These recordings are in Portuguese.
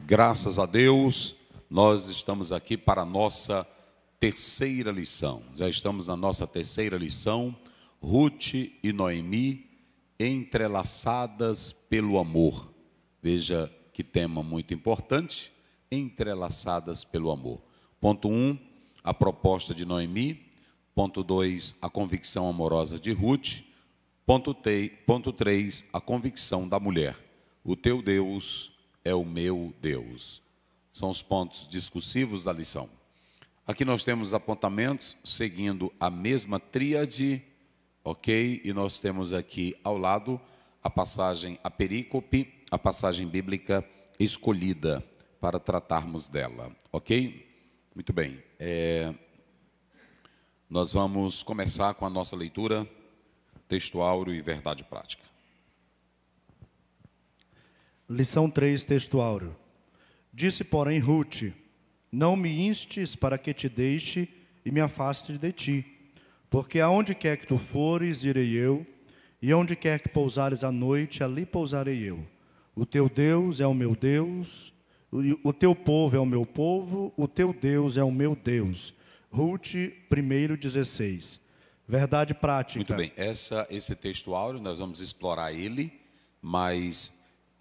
Graças a Deus, nós estamos aqui para a nossa terceira lição. Já estamos na nossa terceira lição, Ruth e Noemi entrelaçadas pelo amor. Veja que tema muito importante, entrelaçadas pelo amor. Ponto 1, a proposta de Noemi. Ponto 2, a convicção amorosa de Ruth. Ponto 3, a convicção da mulher. O teu Deus é o meu Deus. São os pontos discursivos da lição. Aqui nós temos apontamentos seguindo a mesma tríade, ok? E nós temos aqui ao lado a passagem, a perícope, a passagem bíblica escolhida para tratarmos dela, ok? Muito bem. Nós vamos começar com a nossa leitura textual e verdade prática. Lição 3, textuário. Disse, porém, Ruth: não me instes para que te deixe e me afaste de ti, porque aonde quer que tu fores, irei eu, e onde quer que pousares à noite, ali pousarei eu. O teu Deus é o meu Deus, o teu povo é o meu povo, o teu Deus é o meu Deus. Ruth 1:16. Verdade prática. Muito bem, esse textuário, nós vamos explorar ele, mas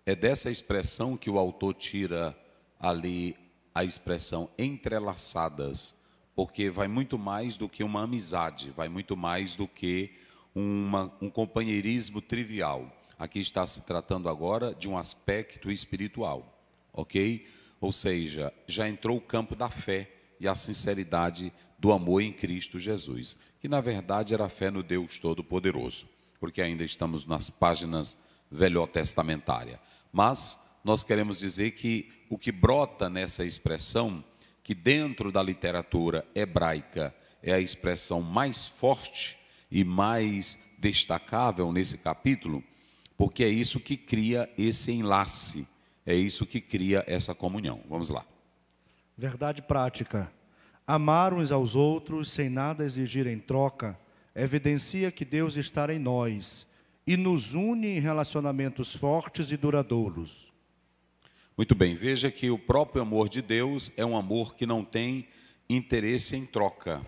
é dessa expressão que o autor tira ali a expressão entrelaçadas, porque vai muito mais do que uma amizade, vai muito mais do que um companheirismo trivial. Aqui está se tratando agora de um aspecto espiritual, ok? Ou seja, já entrou o campo da fé e a sinceridade do amor em Cristo Jesus, que na verdade era a fé no Deus Todo-Poderoso, porque ainda estamos nas páginas velhotestamentárias. Mas nós queremos dizer que o que brota nessa expressão, que dentro da literatura hebraica é a expressão mais forte e mais destacável nesse capítulo, porque é isso que cria esse enlace, é isso que cria essa comunhão. Vamos lá. Verdade prática. Amar uns aos outros sem nada exigir em troca evidencia que Deus está em nós e nos une em relacionamentos fortes e duradouros. Muito bem, veja que o próprio amor de Deus é um amor que não tem interesse em troca.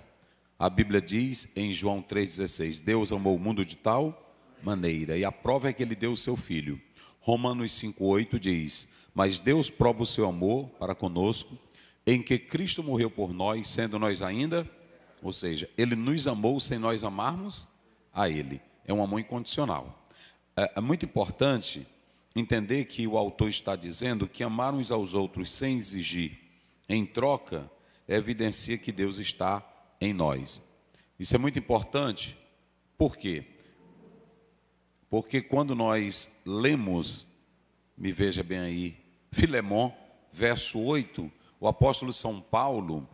A Bíblia diz em João 3,16, Deus amou o mundo de tal maneira, e a prova é que ele deu o seu Filho. Romanos 5,8 diz, mas Deus prova o seu amor para conosco, em que Cristo morreu por nós, sendo nós ainda, ou seja, ele nos amou sem nós amarmos a ele. É um amor incondicional. É muito importante entender que o autor está dizendo que amar uns aos outros sem exigir em troca evidencia que Deus está em nós. Isso é muito importante. Por quê? Porque quando nós lemos, me veja bem aí, Filemon, verso 8, o apóstolo São Paulo,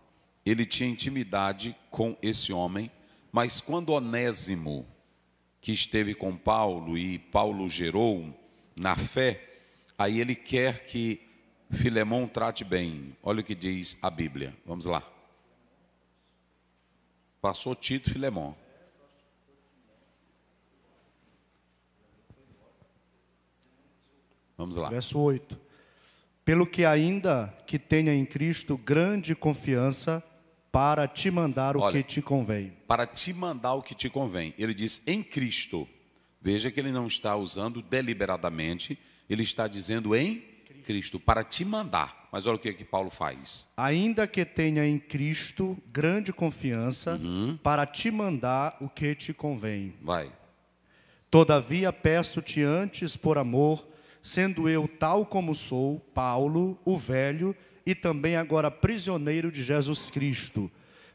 ele tinha intimidade com esse homem, mas quando Onésimo, que esteve com Paulo e Paulo gerou na fé, aí ele quer que Filemon trate bem. Olha o que diz a Bíblia. Vamos lá. Passou Tito, Filemon. Vamos lá. Verso 8. Pelo que ainda que tenha em Cristo grande confiança para te mandar o que te convém. Para te mandar o que te convém. Ele diz em Cristo. Veja que ele não está usando deliberadamente, ele está dizendo em Cristo, para te mandar. Mas olha o que Paulo faz. Ainda que tenha em Cristo grande confiança para te mandar o que te convém. Vai. Todavia peço-te antes por amor, sendo eu tal como sou, Paulo, o velho, e também agora prisioneiro de Jesus Cristo.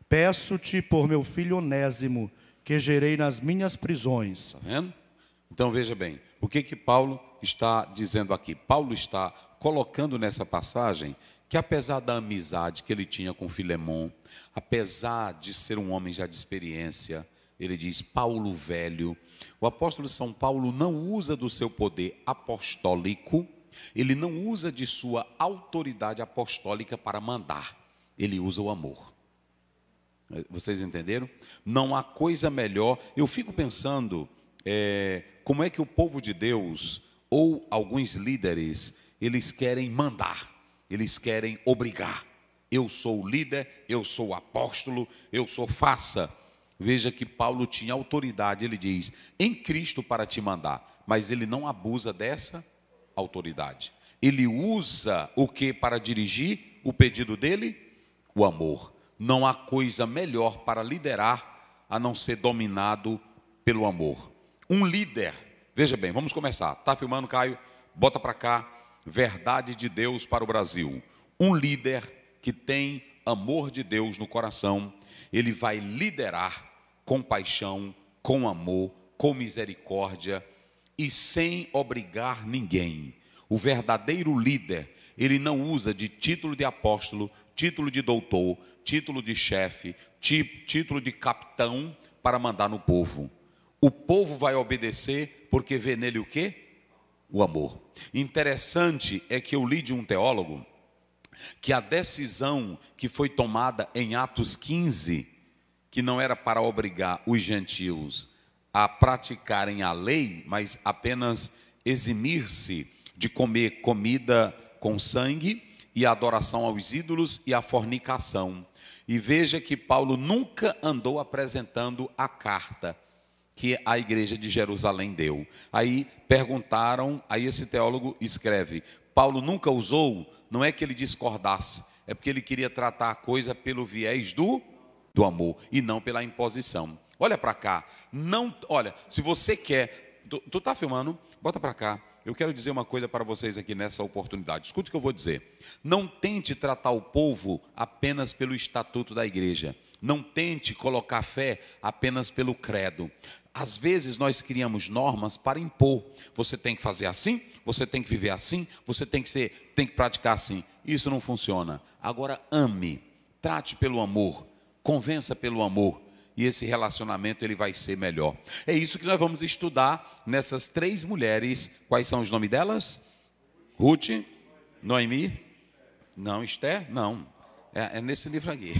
Peço-te por meu filho Onésimo, que gerei nas minhas prisões. Está vendo? Então veja bem, o que Paulo está dizendo aqui? Paulo está colocando nessa passagem que apesar da amizade que ele tinha com Filemon, apesar de ser um homem já de experiência, ele diz Paulo velho, o apóstolo São Paulo não usa do seu poder apostólico, ele não usa de sua autoridade apostólica para mandar, ele usa o amor. Vocês entenderam? Não há coisa melhor. Eu fico pensando como é que o povo de Deus ou alguns líderes eles querem mandar. Eles querem obrigar. Eu sou o líder, eu sou o apóstolo, eu sou faça. Veja que Paulo tinha autoridade, ele diz, em Cristo para te mandar. Mas ele não abusa dessa autoridade. Ele usa o que para dirigir o pedido dele? O amor. Não há coisa melhor para liderar a não ser dominado pelo amor. Um líder, veja bem, vamos começar. Tá filmando, Caio? Bota para cá. Verdade de Deus para o Brasil. Um líder que tem amor de Deus no coração, ele vai liderar com paixão, com amor, com misericórdia e sem obrigar ninguém. O verdadeiro líder, ele não usa de título de apóstolo, título de doutor, título de chefe, título de capitão para mandar no povo. O povo vai obedecer porque vê nele o quê? O amor. Interessante é que eu li de um teólogo que a decisão que foi tomada em Atos 15, que não era para obrigar os gentios a praticarem a lei, mas apenas eximir-se de comer comida com sangue e a adoração aos ídolos e a fornicação. E veja que Paulo nunca andou apresentando a carta que a igreja de Jerusalém deu. Aí perguntaram, aí esse teólogo escreve, Paulo nunca usou, não é que ele discordasse, é porque ele queria tratar a coisa pelo viés do amor e não pela imposição. Olha para cá, não, olha, se você quer, tu tá filmando? Bota para cá. Eu quero dizer uma coisa para vocês aqui nessa oportunidade. Escute o que eu vou dizer. Não tente tratar o povo apenas pelo estatuto da igreja. Não tente colocar fé apenas pelo credo. Às vezes nós criamos normas para impor. Você tem que fazer assim, você tem que viver assim, você tem que praticar assim. Isso não funciona. Agora ame, trate pelo amor, convença pelo amor. E esse relacionamento ele vai ser melhor. É isso que nós vamos estudar nessas 3 mulheres. Quais são os nomes delas? Ruth, Noemi? Não, Esther? Não. É nesse livro aqui.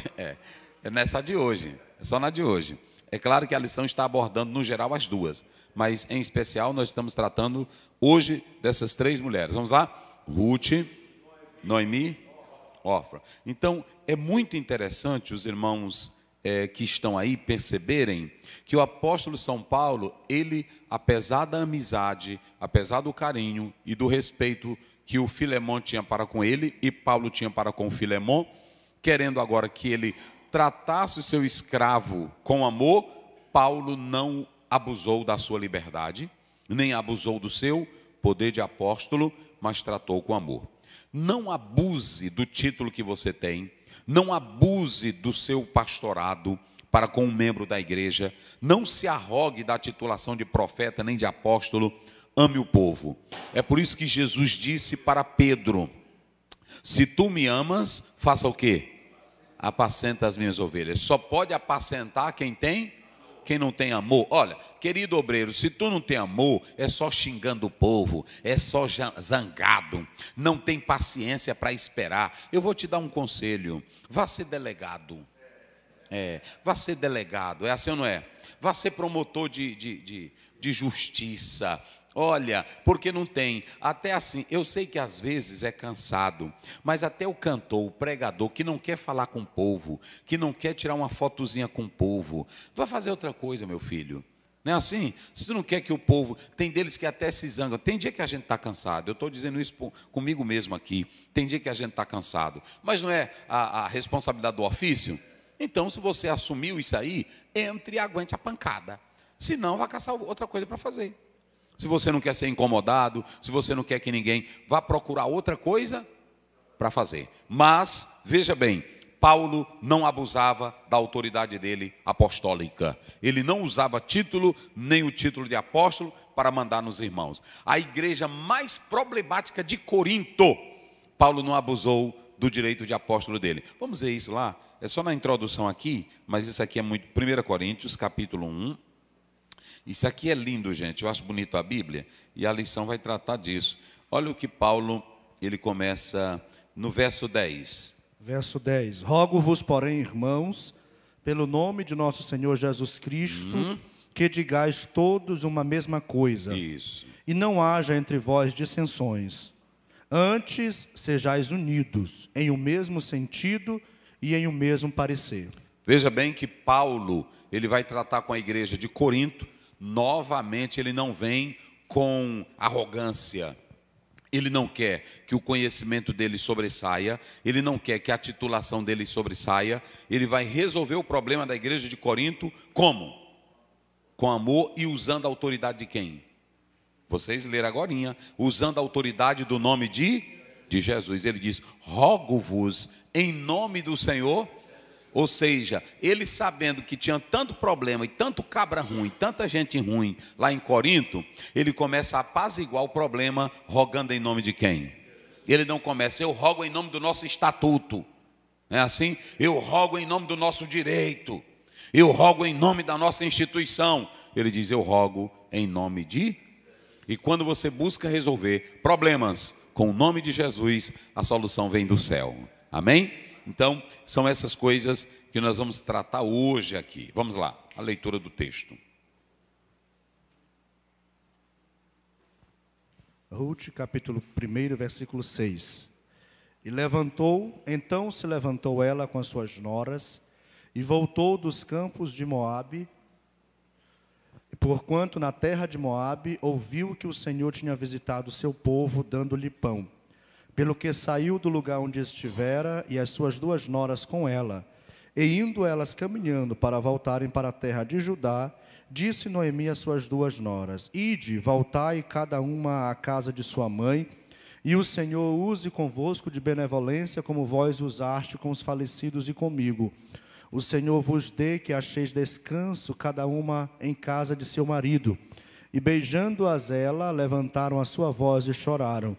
É nessa de hoje. É só na de hoje. É claro que a lição está abordando, no geral, as 2. Mas, em especial, nós estamos tratando hoje dessas 3 mulheres. Vamos lá? Ruth, Noemi, Orfa. Então, é muito interessante os irmãos que estão aí perceberem que o apóstolo São Paulo, ele, apesar da amizade, apesar do carinho e do respeito que o Filemão tinha para com ele e Paulo tinha para com o Filemão, querendo agora que ele tratasse o seu escravo com amor, Paulo não abusou da sua liberdade, nem abusou do seu poder de apóstolo, mas tratou com amor. Não abuse do título que você tem, não abuse do seu pastorado para com um membro da igreja, não se arrogue da titulação de profeta nem de apóstolo, ame o povo. É por isso que Jesus disse para Pedro, se tu me amas, faça o quê? Apacenta as minhas ovelhas. Só pode apacentar quem não tem amor. Olha, querido obreiro, se tu não tem amor, é só xingando o povo, é só zangado, não tem paciência para esperar. Eu vou te dar um conselho, vá ser delegado. Vá ser delegado, é assim ou não é? Vá ser promotor de justiça. Olha, porque não tem, até assim, eu sei que às vezes é cansado, mas até o cantor, o pregador, que não quer falar com o povo, que não quer tirar uma fotozinha com o povo, vai fazer outra coisa, meu filho. Não é assim? Se tu não quer que o povo, tem deles que até se zangam, tem dia que a gente está cansado, eu estou dizendo isso comigo mesmo aqui, tem dia que a gente está cansado, mas não é a responsabilidade do ofício? Então, se você assumiu isso aí, entre e aguente a pancada, senão vai caçar outra coisa para fazer. Se você não quer ser incomodado, se você não quer que ninguém vá procurar outra coisa para fazer. Mas, veja bem, Paulo não abusava da autoridade dele apostólica. Ele não usava título, nem o título de apóstolo, para mandar nos irmãos. A igreja mais problemática de Corinto, Paulo não abusou do direito de apóstolo dele. Vamos ver isso lá? É só na introdução aqui, mas isso aqui é muito... 1 Coríntios, capítulo 1. Isso aqui é lindo, gente. Eu acho bonito a Bíblia e a lição vai tratar disso. Olha o que Paulo, ele começa no verso 10. Verso 10. Rogo-vos, porém, irmãos, pelo nome de nosso Senhor Jesus Cristo, que digais todos uma mesma coisa. Isso. E não haja entre vós dissensões. Antes sejais unidos em um mesmo sentido e em um mesmo parecer. Veja bem que Paulo, ele vai tratar com a igreja de Corinto. Novamente, ele não vem com arrogância. Ele não quer que o conhecimento dele sobressaia, ele não quer que a titulação dele sobressaia. Ele vai resolver o problema da igreja de Corinto como? Com amor e usando a autoridade de quem? Vocês leram agorinha, usando a autoridade do nome de Jesus. Ele diz, rogo-vos em nome do Senhor. Ou seja, ele sabendo que tinha tanto problema e tanto cabra ruim, tanta gente ruim lá em Corinto, ele começa a apaziguar o problema rogando em nome de quem? Ele não começa, eu rogo em nome do nosso estatuto, não é assim? Eu rogo em nome do nosso direito, eu rogo em nome da nossa instituição. Ele diz, eu rogo em nome de... E quando você busca resolver problemas com o nome de Jesus, a solução vem do céu. Amém? Então, são essas coisas que nós vamos tratar hoje aqui. Vamos lá, a leitura do texto. Ruth, capítulo 1, versículo 6. Então se levantou ela com as suas noras, e voltou dos campos de Moabe, porquanto na terra de Moabe ouviu que o Senhor tinha visitado o seu povo, dando-lhe pão. Pelo que saiu do lugar onde estivera, e as suas 2 noras com ela, e indo elas caminhando para voltarem para a terra de Judá, disse Noemi às suas 2 noras, ide, voltai cada uma à casa de sua mãe, e o Senhor use convosco de benevolência, como vós usaste com os falecidos e comigo. O Senhor vos dê que acheis descanso, cada uma em casa de seu marido. E beijando-as ela, levantaram a sua voz e choraram.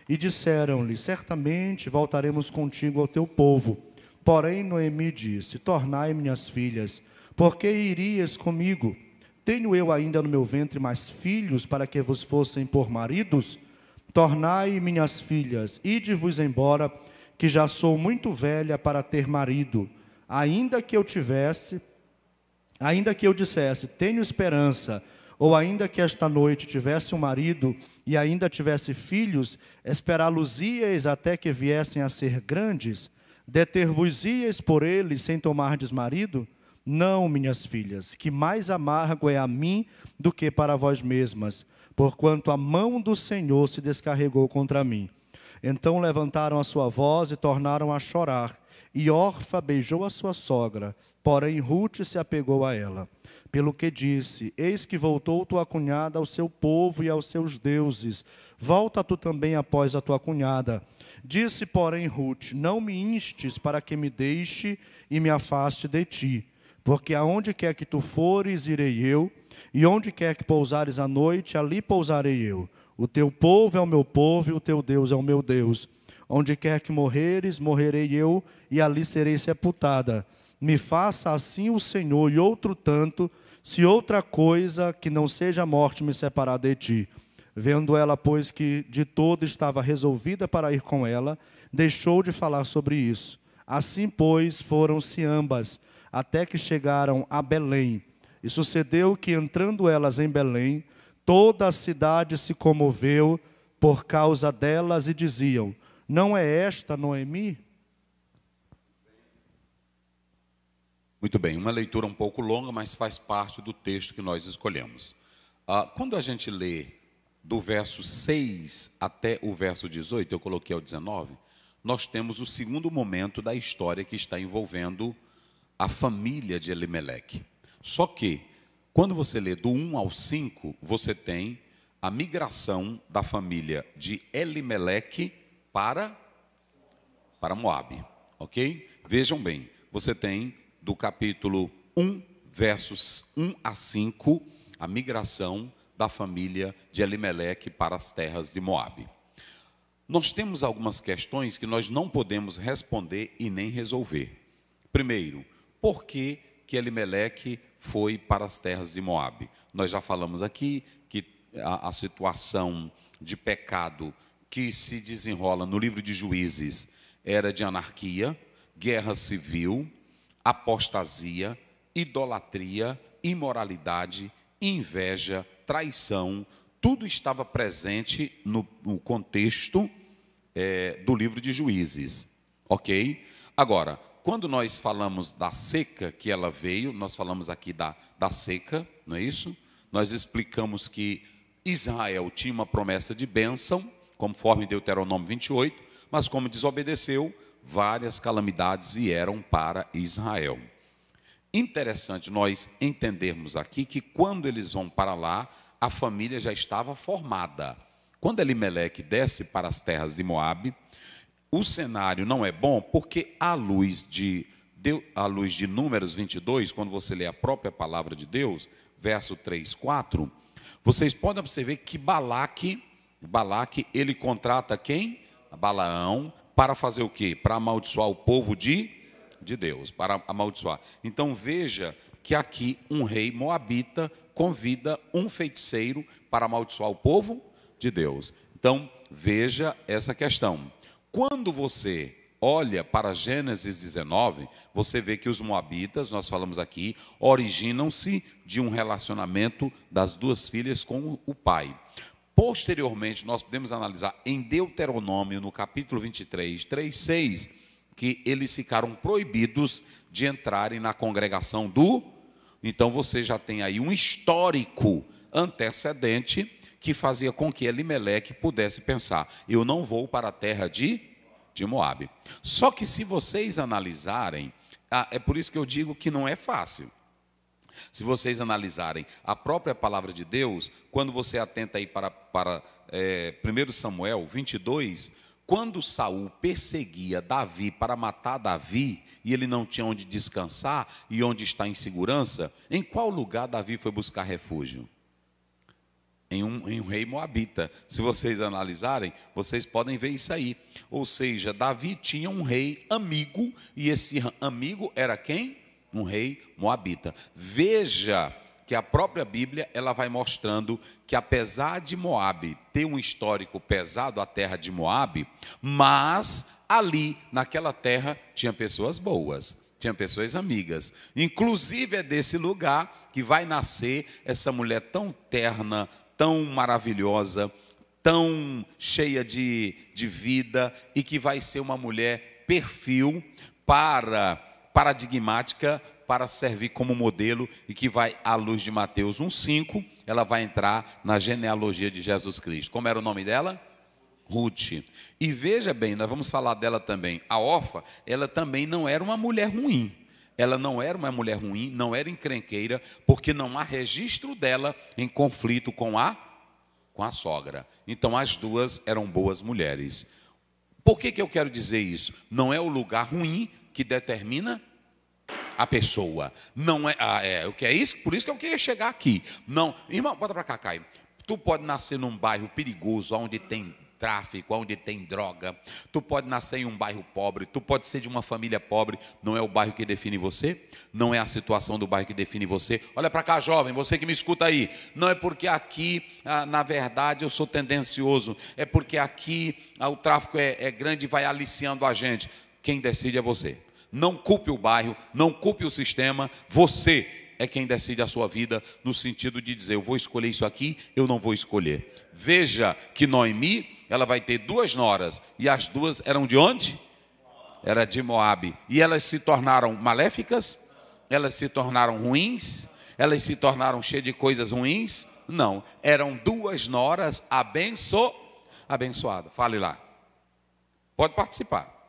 E disseram-lhe, certamente voltaremos contigo ao teu povo. Porém Noemi disse, tornai minhas filhas, porque irias comigo? Tenho eu ainda no meu ventre mais filhos, para que vos fossem por maridos? Tornai minhas filhas, ide-vos embora, que já sou muito velha para ter marido. Ainda que eu dissesse, tenho esperança, ou ainda que esta noite tivesse um marido e ainda tivesse filhos, esperá-los-íeis até que viessem a ser grandes? Deter-vos-íeis por eles sem tomardes marido? Não, minhas filhas, que mais amargo é a mim do que para vós mesmas, porquanto a mão do Senhor se descarregou contra mim. Então levantaram a sua voz e tornaram a chorar, e Orfa beijou a sua sogra, porém Ruth se apegou a ela. Pelo que disse, eis que voltou tua cunhada ao seu povo e aos seus deuses. Volta tu também após a tua cunhada. Disse, porém, Ruth, não me instes para que me deixe e me afaste de ti. Porque aonde quer que tu fores, irei eu, e onde quer que pousares à noite, ali pousarei eu. O teu povo é o meu povo e o teu Deus é o meu Deus. Onde quer que morreres, morrerei eu, e ali serei sepultada. Me faça assim o Senhor, e outro tanto, se outra coisa que não seja a morte me separar de ti. Vendo ela, pois, que de todo estava resolvida para ir com ela, deixou de falar sobre isso. Assim, pois, foram-se ambas, até que chegaram a Belém. E sucedeu que, entrando elas em Belém, toda a cidade se comoveu por causa delas e diziam, não é esta Noemi? Muito bem, uma leitura um pouco longa, mas faz parte do texto que nós escolhemos. Quando a gente lê do verso 6 até o verso 18, eu coloquei ao 19, nós temos o segundo momento da história que está envolvendo a família de Elimeleque. Só que, quando você lê do 1 ao 5, você tem a migração da família de Elimeleque para Moabe, ok? Vejam bem, você tem do capítulo 1, versos 1 a 5, a migração da família de Elimeleque para as terras de Moabe. Nós temos algumas questões que nós não podemos responder e nem resolver. Primeiro, por que Elimeleque foi para as terras de Moabe? Nós já falamos aqui que a situação de pecado que se desenrola no livro de Juízes era de anarquia, guerra civil, apostasia, idolatria, imoralidade, inveja, traição, tudo estava presente no contexto do livro de Juízes, ok? Agora, quando nós falamos da seca que ela veio, nós falamos aqui da seca, não é isso? Nós explicamos que Israel tinha uma promessa de bênção, conforme Deuteronômio 28, mas como desobedeceu, várias calamidades vieram para Israel. Interessante nós entendermos aqui que quando eles vão para lá, a família já estava formada. Quando Elimeleque desce para as terras de Moabe, o cenário não é bom, porque à luz de Números 22, quando você lê a própria palavra de Deus, verso 3, 4, vocês podem observar que Balaque, ele contrata quem? Balaão, para fazer o quê? Para amaldiçoar o povo de Deus, para amaldiçoar. Então veja que aqui um rei moabita convida um feiticeiro para amaldiçoar o povo de Deus. Então veja essa questão. Quando você olha para Gênesis 19, você vê que os moabitas, nós falamos aqui, originam-se de um relacionamento das duas filhas com o pai. Posteriormente, nós podemos analisar em Deuteronômio, no capítulo 23, 3, 6, que eles ficaram proibidos de entrarem na congregação do... Então você já tem aí um histórico antecedente que fazia com que Elimeleque pudesse pensar, eu não vou para a terra de Moabe. Só que se vocês analisarem, é por isso que eu digo que não é fácil. Se vocês analisarem a própria palavra de Deus, quando você atenta aí para 1 Samuel 22, quando Saul perseguia Davi para matar Davi, e ele não tinha onde descansar e onde estar em segurança, em qual lugar Davi foi buscar refúgio? Em um rei moabita. Se vocês analisarem, vocês podem ver isso aí. Ou seja, Davi tinha um rei amigo, e esse amigo era quem? Um rei moabita. Veja que a própria Bíblia ela vai mostrando que apesar de Moabe ter um histórico pesado, a terra de Moabe, mas ali naquela terra tinha pessoas boas, tinha pessoas amigas. Inclusive é desse lugar que vai nascer essa mulher tão terna, tão maravilhosa, tão cheia de vida, e que vai ser uma mulher perfil paradigmática para servir como modelo, e que vai, à luz de Mateus 1,5, ela vai entrar na genealogia de Jesus Cristo. Como era o nome dela? Ruth. E veja bem, nós vamos falar dela também. A Orfa, ela também não era uma mulher ruim. Ela não era uma mulher ruim, não era encrenqueira, porque não há registro dela em conflito com a sogra. Então as duas eram boas mulheres. Por que eu quero dizer isso? Não é o lugar ruim que determina a pessoa. Não é, o que é isso? Por isso que eu queria chegar aqui. Não, irmão, bota para cá, Caio. Tu pode nascer num bairro perigoso, onde tem tráfico, onde tem droga. Tu pode nascer em um bairro pobre, tu pode ser de uma família pobre. Não é o bairro que define você, não é a situação do bairro que define você. Olha para cá, jovem, você que me escuta aí. Não é porque aqui, na verdade, eu sou tendencioso. É porque aqui o tráfico é grande e vai aliciando a gente. Quem decide é você. Não culpe o bairro, não culpe o sistema. Você é quem decide a sua vida, no sentido de dizer, eu vou escolher isso aqui, eu não vou escolher. Veja que Noemi, ela vai ter duas noras, e as duas eram de onde? Era de Moabe. E elas se tornaram maléficas? Elas se tornaram ruins? Elas se tornaram cheias de coisas ruins? Não, eram duas noras abençoadas. Fale lá. Pode participar.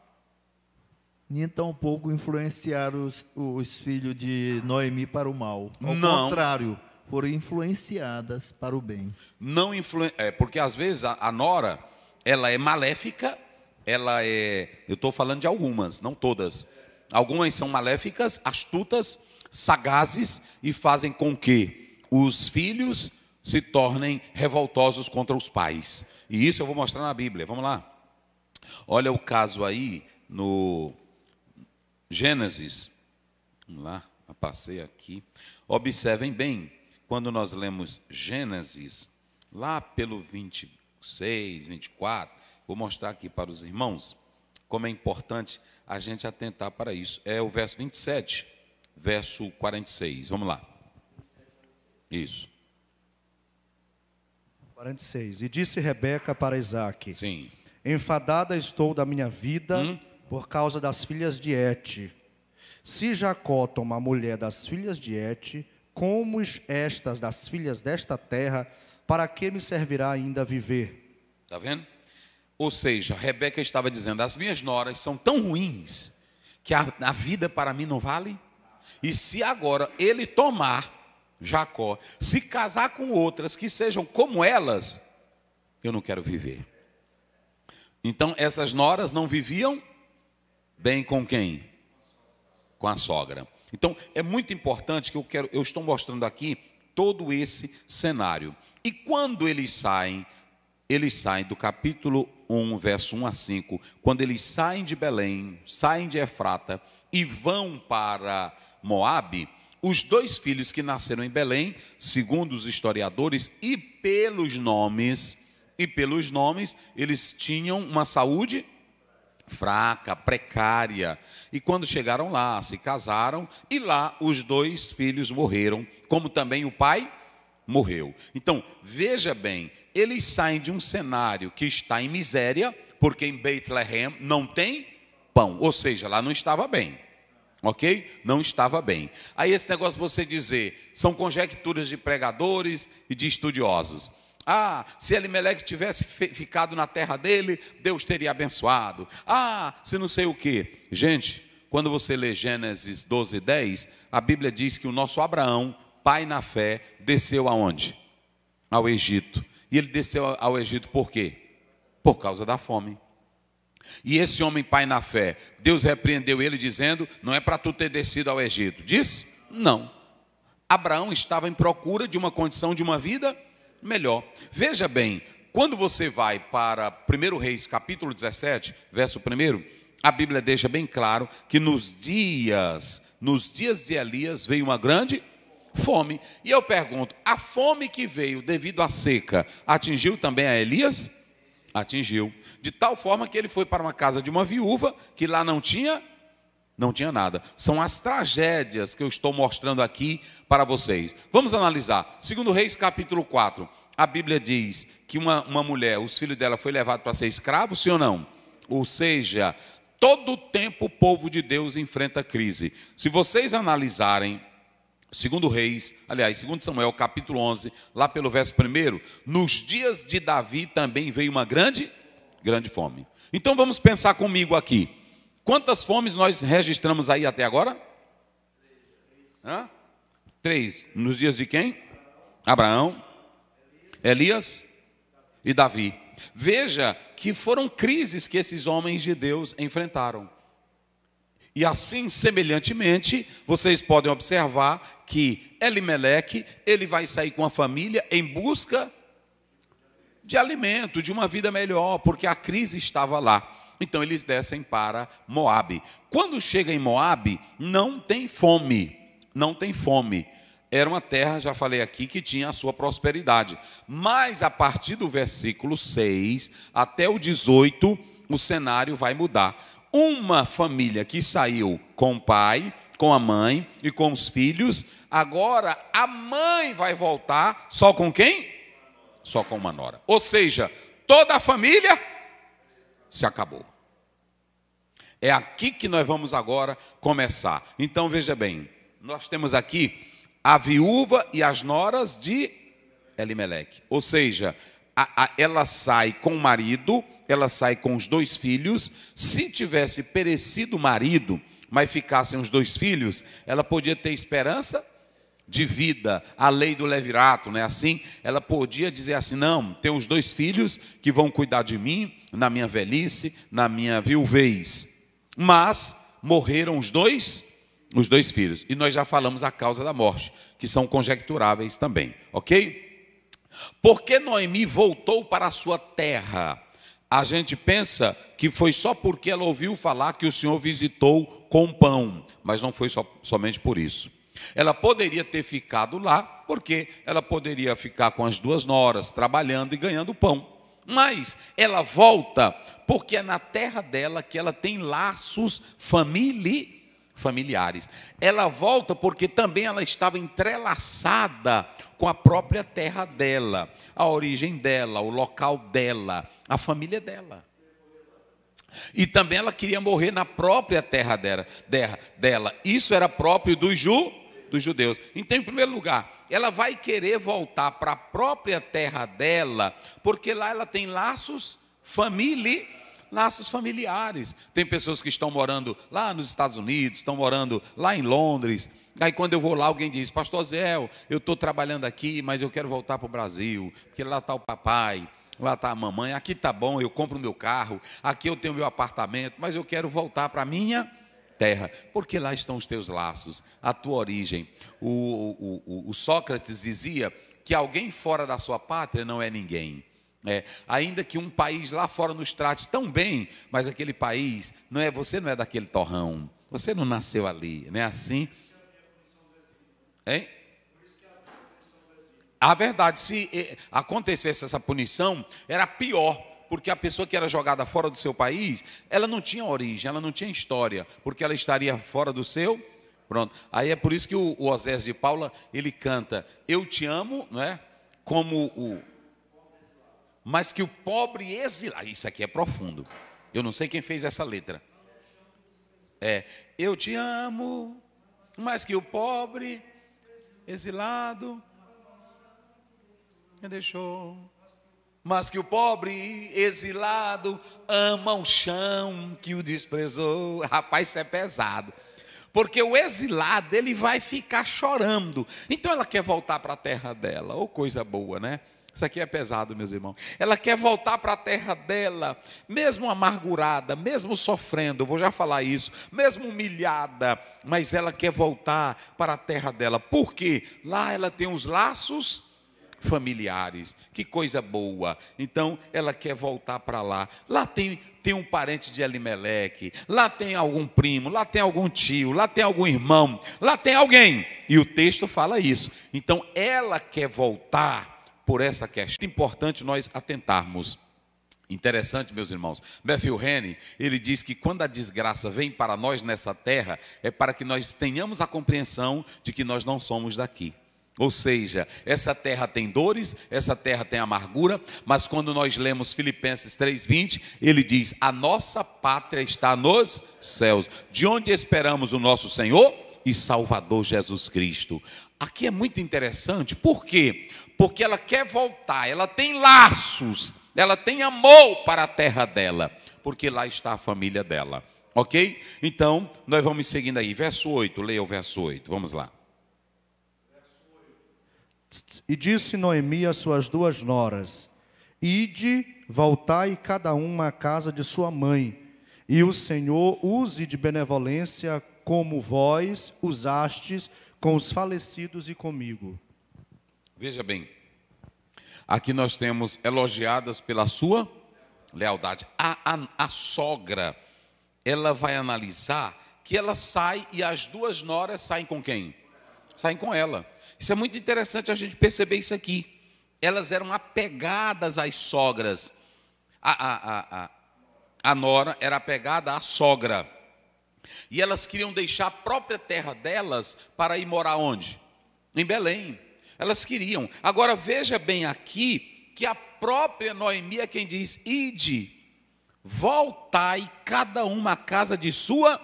Nem tampouco influenciaram os filhos de Noemi para o mal. Ao Não. contrário, foram influenciadas para o bem. Não porque às vezes a nora, ela é maléfica, eu estou falando de algumas, não todas. Algumas são maléficas, astutas, sagazes, e fazem com que os filhos se tornem revoltosos contra os pais. E isso eu vou mostrar na Bíblia, vamos lá. Olha o caso aí no Gênesis, vamos lá, passei aqui. Observem bem, quando nós lemos Gênesis, lá pelo 26, 24, vou mostrar aqui para os irmãos como é importante a gente atentar para isso. É o verso 27, verso 46, vamos lá. Isso. 46. E disse Rebeca para Isaque: Sim. Enfadada estou da minha vida por causa das filhas de Et. Se Jacó toma a mulher das filhas de Et, como estas das filhas desta terra, para que me servirá ainda viver? Está vendo? Ou seja, Rebeca estava dizendo, as minhas noras são tão ruins, que a vida para mim não vale. E se agora ele tomar, Jacó, se casar com outras que sejam como elas, eu não quero viver. Então essas noras não viviam bem com quem? Com a sogra. Então é muito importante que eu estou mostrando aqui todo esse cenário. E quando eles saem do capítulo 1, verso 1 a 5, quando eles saem de Belém, saem de Efrata e vão para Moabe, os dois filhos que nasceram em Belém, segundo os historiadores, e pelos nomes, eles tinham uma saúde fraca, precária. E quando chegaram lá, se casaram, e lá os dois filhos morreram, como também o pai morreu. Então, veja bem, eles saem de um cenário que está em miséria, porque em Beit-Lehem não tem pão, ou seja, lá não estava bem. Ok? Não estava bem. Aí esse negócio de você dizer, são conjecturas de pregadores e de estudiosos. Ah, se Elimeleque tivesse ficado na terra dele, Deus teria abençoado. Ah, se não sei o quê. Gente, quando você lê Gênesis 12:10, a Bíblia diz que o nosso Abraão, pai na fé, desceu aonde? Ao Egito. E ele desceu ao Egito por quê? Por causa da fome. E esse homem pai na fé, Deus repreendeu ele dizendo, não é para tu ter descido ao Egito. Disse? Não. Abraão estava em procura de uma condição de uma vida melhor. Veja bem, quando você vai para 1 Reis, capítulo 17, verso 1, a Bíblia deixa bem claro que nos dias de Elias veio uma grande fome. E eu pergunto, a fome que veio devido à seca, atingiu também a Elias? Atingiu. De tal forma que ele foi para uma casa de uma viúva, que lá não tinha nada. São as tragédias que eu estou mostrando aqui para vocês. Vamos analisar. 2 Reis, capítulo 4. A Bíblia diz que uma mulher, os filhos dela foi levado para ser escravo, sim ou não? Ou seja, todo o tempo o povo de Deus enfrenta crise. Se vocês analisarem 2 Reis, aliás, 2 Samuel, capítulo 11, lá pelo verso 1, nos dias de Davi também veio uma grande fome. Então vamos pensar comigo aqui. Quantas fomes nós registramos aí até agora? 3. Nos dias de quem? Abraão, Elias e Davi. Veja que foram crises que esses homens de Deus enfrentaram. E assim, semelhantemente, vocês podem observar que Elimeleque, ele vai sair com a família em busca de alimento, de uma vida melhor, porque a crise estava lá. Então eles descem para Moabe. Quando chega em Moabe, não tem fome. Era uma terra, já falei aqui, que tinha a sua prosperidade. Mas a partir do versículo 6 até o 18, o cenário vai mudar. Uma família que saiu com o pai, com a mãe e com os filhos, agora a mãe vai voltar só com quem? Só com uma nora. Ou seja, toda a família se acabou. É aqui que nós vamos agora começar. Então veja bem, nós temos aqui a viúva e as noras de Elimeleque. Ou seja, ela sai com o marido, ela sai com os dois filhos. Se tivesse perecido o marido, mas ficassem os dois filhos, ela podia ter esperança de vida, a lei do levirato, não é assim? Ela podia dizer assim, não, tem os dois filhos que vão cuidar de mim, na minha velhice, na minha viuvez. Mas morreram os dois filhos. E nós já falamos a causa da morte, que são conjecturáveis também, ok? Porque Noemi voltou para a sua terra. A gente pensa que foi só porque ela ouviu falar que o Senhor visitou com pão, mas não foi somente por isso. Ela poderia ter ficado lá, porque ela poderia ficar com as duas noras, trabalhando e ganhando pão. Mas ela volta porque é na terra dela que ela tem laços familiares. Ela volta porque também ela estava entrelaçada com a própria terra dela, a origem dela, o local dela, a família dela. E também ela queria morrer na própria terra dela. Isso era próprio dos judeus. Então, em primeiro lugar, ela vai querer voltar para a própria terra dela, porque lá ela tem laços familiares. Tem pessoas que estão morando lá nos Estados Unidos, estão morando lá em Londres. Aí quando eu vou lá, alguém diz: pastor Zé, eu estou trabalhando aqui, mas eu quero voltar para o Brasil, porque lá está o papai, lá está a mamãe, aqui está bom, eu compro o meu carro, aqui eu tenho o meu apartamento, mas eu quero voltar para a minha terra, porque lá estão os teus laços, a tua origem. O Sócrates dizia que alguém fora da sua pátria não é ninguém. Ainda que um país lá fora nos trate tão bem, mas aquele país, você não é daquele torrão, você não nasceu ali, não é assim? Hein? A verdade, se acontecesse essa punição, era pior, porque a pessoa que era jogada fora do seu país, ela não tinha origem, ela não tinha história, porque ela estaria fora do seu. Pronto. Aí é por isso que o Osés de Paula, ele canta: eu te amo, não é? Mas que o pobre exilado, isso aqui é profundo, eu não sei quem fez essa letra. Eu te amo, mas que o pobre exilado me deixou, mas que o pobre exilado ama o chão que o desprezou. Rapaz, isso é pesado, porque o exilado, ele vai ficar chorando. Então ela quer voltar para a terra dela. Ô, coisa boa, né? Isso aqui é pesado, meus irmãos. Ela quer voltar para a terra dela, mesmo amargurada, mesmo sofrendo, eu vou já falar isso, mesmo humilhada, mas ela quer voltar para a terra dela. Por quê? Lá ela tem os laços familiares. Que coisa boa. Então ela quer voltar para lá. Lá tem um parente de Elimeleque, lá tem algum primo, lá tem algum tio, lá tem algum irmão, lá tem alguém. E o texto fala isso. Então ela quer voltar por essa questão. É importante nós atentarmos. Interessante, meus irmãos. Matthew Henry, ele diz que quando a desgraça vem para nós nessa terra, é para que nós tenhamos a compreensão de que nós não somos daqui. Ou seja, essa terra tem dores, essa terra tem amargura, mas quando nós lemos Filipenses 3:20, ele diz: a nossa pátria está nos céus, de onde esperamos o nosso Senhor e Salvador Jesus Cristo. Aqui é muito interessante, por quê? Porque ela quer voltar, ela tem laços, ela tem amor para a terra dela, porque lá está a família dela, ok? Então, nós vamos seguindo aí, verso 8, leia o verso 8, vamos lá. E disse Noemi às suas duas noras: ide, voltai cada uma à casa de sua mãe, e o Senhor use de benevolência como vós usastes com os falecidos e comigo. Veja bem, aqui nós temos elogiadas pela sua lealdade. A sogra, ela vai analisar que ela sai e as duas noras saem com quem? Saem com ela. Isso é muito interessante a gente perceber isso aqui. Elas eram apegadas às sogras. A nora era apegada à sogra. E elas queriam deixar a própria terra delas para ir morar onde? Em Belém. Elas queriam. Agora veja bem aqui que a própria Noemi é quem diz: ide, voltai cada uma à casa de sua.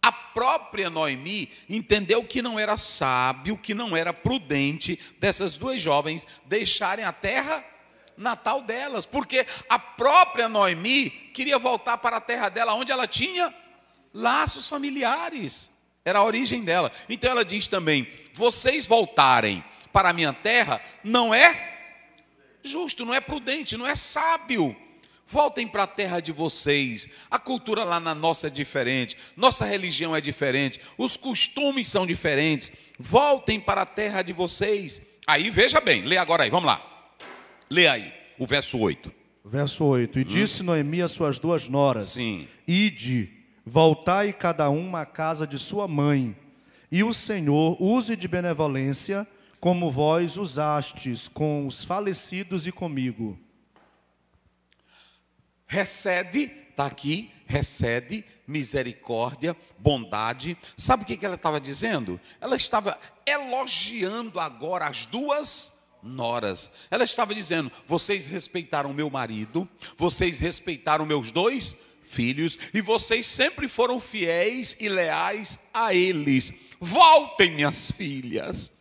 A própria Noemi entendeu que não era sábio, que não era prudente dessas duas jovens deixarem a terra natal delas, porque a própria Noemi queria voltar para a terra dela, onde ela tinha laços familiares, era a origem dela. Então ela diz também: vocês voltarem para a minha terra não é justo, não é prudente, não é sábio. Voltem para a terra de vocês. A cultura lá na nossa é diferente, nossa religião é diferente, os costumes são diferentes. Voltem para a terra de vocês. Aí veja bem, lê agora aí, vamos lá. Lê aí, o verso 8. Verso 8. E disse Noemi às suas duas noras: Sim. ide, voltai cada uma à casa de sua mãe, e o Senhor use de benevolência como vós usastes com os falecidos e comigo. Recebe, está aqui, recebe misericórdia, bondade. Sabe o que ela estava dizendo? Ela estava elogiando agora as duas noras. Ela estava dizendo: vocês respeitaram meu marido, vocês respeitaram meus dois filhos, e vocês sempre foram fiéis e leais a eles. Voltem, minhas filhas,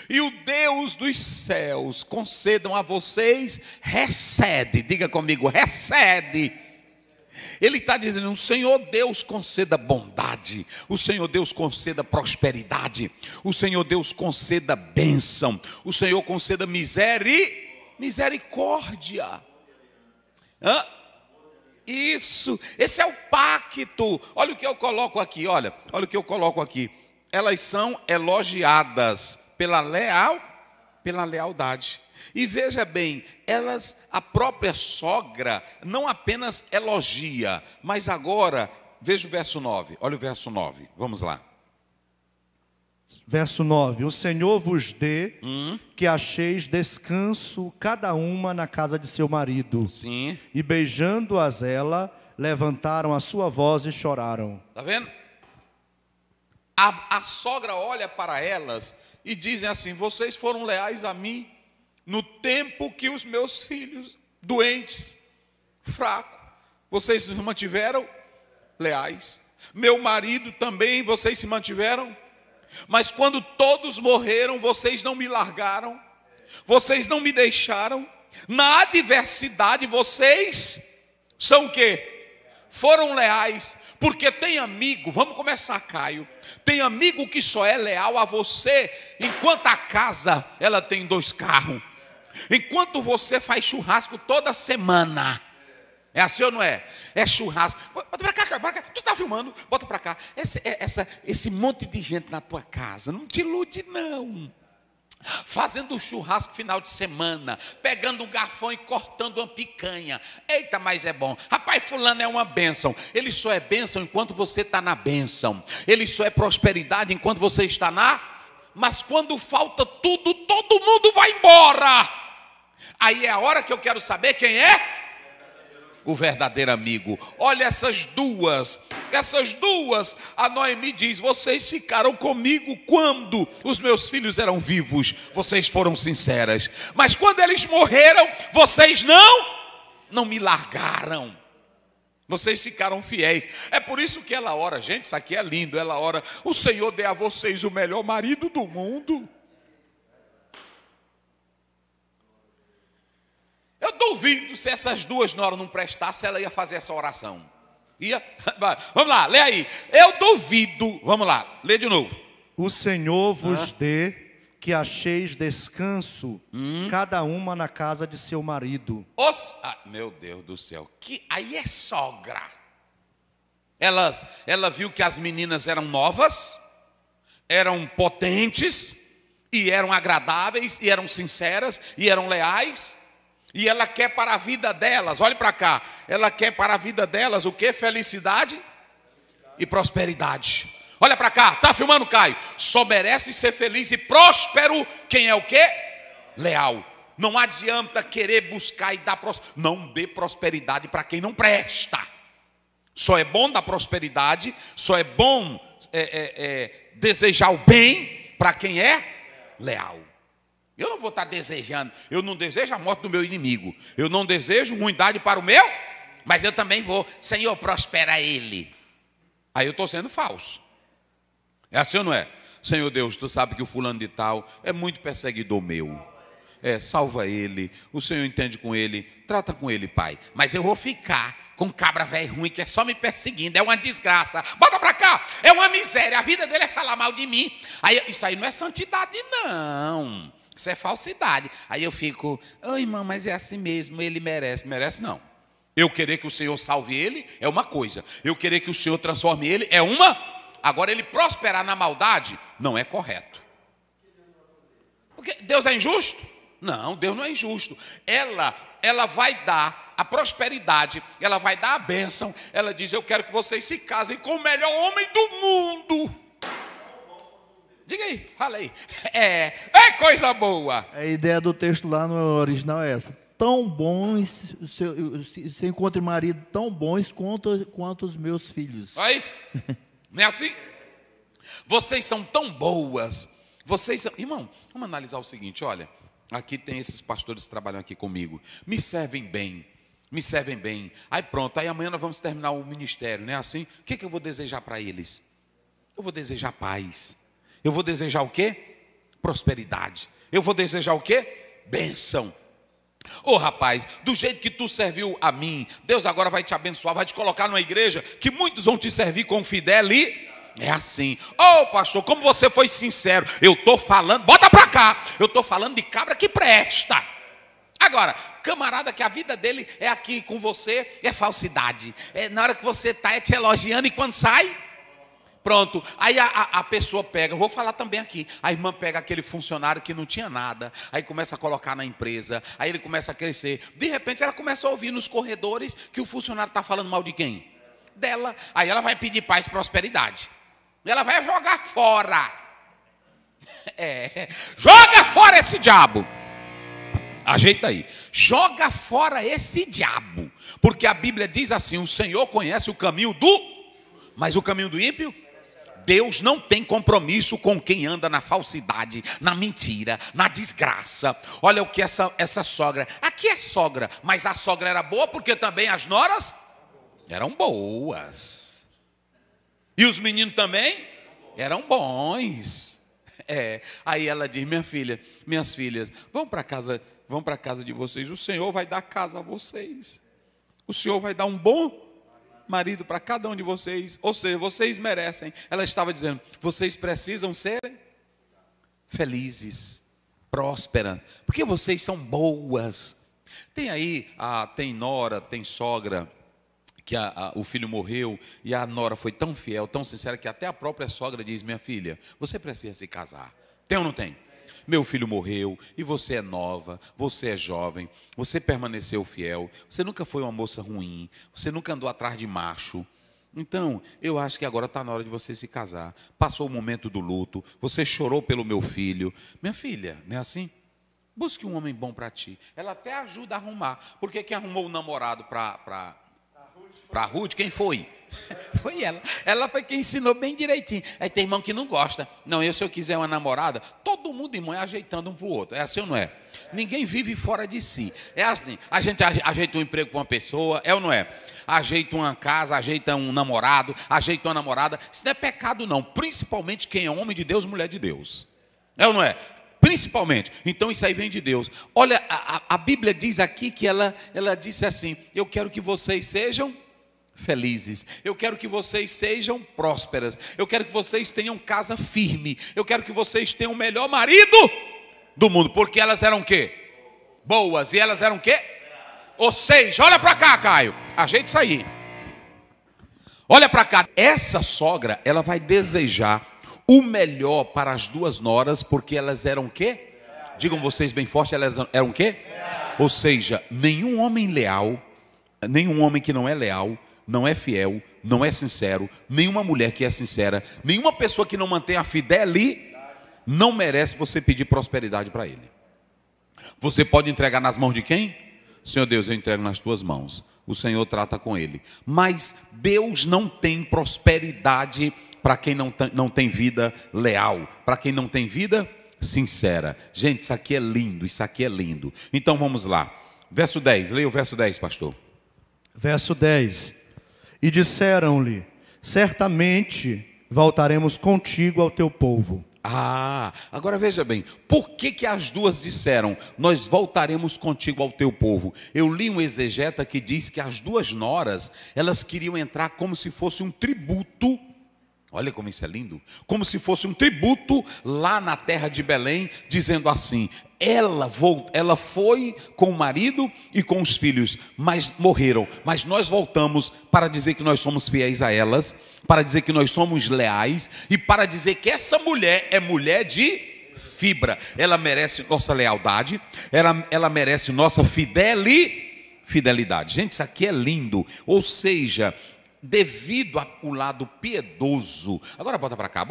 e o Deus dos céus concedam a vocês, recede, diga comigo, recede. Ele está dizendo, o Senhor Deus conceda bondade, o Senhor Deus conceda prosperidade, o Senhor Deus conceda bênção, o Senhor conceda misericórdia. Isso, esse é o pacto. Olha o que eu coloco aqui, olha o que eu coloco aqui. Elas são elogiadas pela lealdade. E veja bem, a própria sogra não apenas elogia, mas agora, veja o verso 9, olha o verso 9, vamos lá. Verso 9, o Senhor vos dê que acheis descanso cada uma na casa de seu marido. Sim. E beijando-as ela, levantaram a sua voz e choraram. Está vendo? A sogra olha para elas e dizem assim, vocês foram leais a mim no tempo que os meus filhos, doentes, fracos, vocês se mantiveram leais. Meu marido também, vocês se mantiveram. Mas quando todos morreram, vocês não me largaram. Vocês não me deixaram. Na adversidade, vocês são o quê? Foram leais. Porque tem amigo, vamos começar, Caio. Tem amigo que só é leal a você enquanto a casa ela tem 2 carros. Enquanto você faz churrasco toda semana. É assim ou não é? É churrasco. Bota pra cá. Tu tá filmando? Bota pra cá. Esse monte de gente na tua casa, não te ilude não. Fazendo churrasco final de semana, pegando um garfão e cortando uma picanha. Eita, mas é bom. Rapaz, fulano é uma bênção. Ele só é bênção enquanto você está na bênção. Ele só é prosperidade enquanto você está na... Mas quando falta tudo, todo mundo vai embora. Aí é a hora que eu quero saber quem é o verdadeiro amigo. Olha essas duas, a Noemi diz, vocês ficaram comigo quando os meus filhos eram vivos, vocês foram sinceras, mas quando eles morreram, vocês não me largaram, vocês ficaram fiéis. É por isso que ela ora, gente, isso aqui é lindo, ela ora, o Senhor dê a vocês o melhor marido do mundo. Eu duvido se essas duas noras não prestassem, ela ia fazer essa oração. Ia? Vamos lá, lê aí. Eu duvido, vamos lá, lê de novo. O Senhor vos dê que acheis descanso, cada uma na casa de seu marido. Meu Deus do céu, aí é sogra. Ela viu que as meninas eram novas, eram potentes, e eram agradáveis, e eram sinceras, e eram leais. E ela quer para a vida delas, olhe para cá, ela quer para a vida delas o que? Felicidade e prosperidade. Olha para cá, tá filmando, Caio? Só merece ser feliz e próspero quem é o quê? Leal. Não adianta querer buscar e dar prosperidade. Não dê prosperidade para quem não presta. Só é bom dar prosperidade, só é bom desejar o bem para quem é leal. Eu não vou estar desejando, eu não desejo a morte do meu inimigo, eu não desejo ruindade para o meu, mas eu também vou, Senhor, prospera ele. Aí eu estou sendo falso. É assim ou não é? Senhor Deus, tu sabe que o fulano de tal é muito perseguidor meu. Salva ele, o Senhor entende com ele, trata com ele, Pai. Mas eu vou ficar com cabra velho ruim que é só me perseguindo, é uma desgraça. Bota pra cá, é uma miséria, a vida dele é falar mal de mim. Aí, isso aí não é santidade não. Isso é falsidade. Aí eu fico, irmão, mas é assim mesmo, ele merece. Merece não. Eu querer que o Senhor salve ele é uma coisa. Eu querer que o Senhor transforme ele é uma. Agora ele prosperar na maldade não é correto. Porque Deus é injusto? Não, Deus não é injusto. Ela vai dar a prosperidade, ela vai dar a bênção. Ela diz, eu quero que vocês se casem com o melhor homem do mundo. Diga aí, fala aí. É coisa boa. A ideia do texto lá no original é essa. Tão bons, você encontra marido tão bons quanto os meus filhos. Aí, não é assim? Vocês são tão boas. Irmão, vamos analisar o seguinte, olha. Aqui tem esses pastores que trabalham aqui comigo. Me servem bem. me servem bem. Aí pronto, aí amanhã nós vamos terminar o ministério, não é assim? O que eu vou desejar para eles? Eu vou desejar paz. Eu vou desejar o quê? Prosperidade. Eu vou desejar o quê? Bênção. Ô rapaz, do jeito que tu serviu a mim, Deus agora vai te abençoar, vai te colocar numa igreja que muitos vão te servir com fidelidade. É assim. Ô pastor, como você foi sincero. Eu estou falando, bota pra cá. Eu estou falando de cabra que presta. Agora, camarada que a vida dele é aqui com você, é falsidade. Na hora que você está, é te elogiando e quando sai, pronto. Aí a pessoa pega, eu vou falar também aqui. A irmã pega aquele funcionário que não tinha nada, aí começa a colocar na empresa, aí ele começa a crescer. De repente ela começa a ouvir nos corredores que o funcionário está falando mal de quem? Dela. Aí ela vai pedir paz e prosperidade. Ela vai jogar fora. Joga fora esse diabo. Ajeita aí. Joga fora esse diabo. Porque a Bíblia diz assim: o Senhor conhece o caminho mas o caminho do ímpio? Deus não tem compromisso com quem anda na falsidade, na mentira, na desgraça. Olha o que essa sogra. Aqui é sogra, mas a sogra era boa porque também as noras eram boas. E os meninos também eram bons. Aí ela diz: minhas filhas, vão para casa de vocês. O Senhor vai dar casa a vocês. O Senhor vai dar um bom marido para cada um de vocês. Ou seja, vocês merecem. Ela estava dizendo: vocês precisam ser felizes, prósperas, porque vocês são boas. Tem aí, tem nora, tem sogra, que o filho morreu e a nora foi tão fiel, tão sincera, que até a própria sogra diz: minha filha, você precisa se casar. Tem ou não tem? Meu filho morreu e você é nova, você é jovem, você permaneceu fiel, você nunca foi uma moça ruim, você nunca andou atrás de macho. Então, eu acho que agora está na hora de você se casar. Passou o momento do luto, você chorou pelo meu filho. Minha filha, não é assim? Busque um homem bom para ti. Ela até ajuda a arrumar. Porque quem arrumou o namorado para Ruth, quem foi? Foi ela. Ela foi quem ensinou bem direitinho. Aí tem irmão que não gosta. Não, se eu quiser uma namorada, todo mundo, irmão, é ajeitando um para o outro. É assim ou não é? Ninguém vive fora de si. É assim. A gente ajeita um emprego para uma pessoa, é ou não é? Ajeita uma casa, ajeita um namorado, ajeita uma namorada. Isso não é pecado não. Principalmente quem é homem de Deus, mulher de Deus. É ou não é? Principalmente. Então isso aí vem de Deus. Olha, a Bíblia diz aqui que ela disse assim: eu quero que vocês sejam felizes, eu quero que vocês sejam prósperas, eu quero que vocês tenham casa firme, eu quero que vocês tenham o melhor marido do mundo, porque elas eram o quê? Boas. E elas eram o quê? Ou seja, olha para cá, Caio, ajeita isso aí. Olha para cá. Essa sogra, ela vai desejar o melhor para as duas noras, porque elas eram o quê? Digam vocês bem forte, elas eram o quê? Ou seja, nenhum homem leal, nenhum homem que não é leal, não é fiel, não é sincero, nenhuma mulher que é sincera, nenhuma pessoa que não mantém a fidelidade, não merece você pedir prosperidade para ele. Você pode entregar nas mãos de quem? Senhor Deus, eu entrego nas tuas mãos. O Senhor trata com ele. Mas Deus não tem prosperidade para quem não tem vida leal, para quem não tem vida sincera. Gente, isso aqui é lindo, isso aqui é lindo. Então vamos lá. Verso 10, leia o verso 10, pastor. Verso 10. E disseram-lhe: certamente voltaremos contigo ao teu povo. Agora veja bem, por que as duas disseram: nós voltaremos contigo ao teu povo? Eu li um exegeta que diz que as duas noras, elas queriam entrar como se fosse um tributo. Olha como isso é lindo. Como se fosse um tributo lá na terra de Belém, dizendo assim: ela foi com o marido e com os filhos, mas morreram. Mas nós voltamos para dizer que nós somos fiéis a elas, para dizer que nós somos leais e para dizer que essa mulher é mulher de fibra. Ela merece nossa lealdade, ela merece nossa fidelidade. Gente, isso aqui é lindo. Ou seja, devido ao lado piedoso. Agora bota para cá,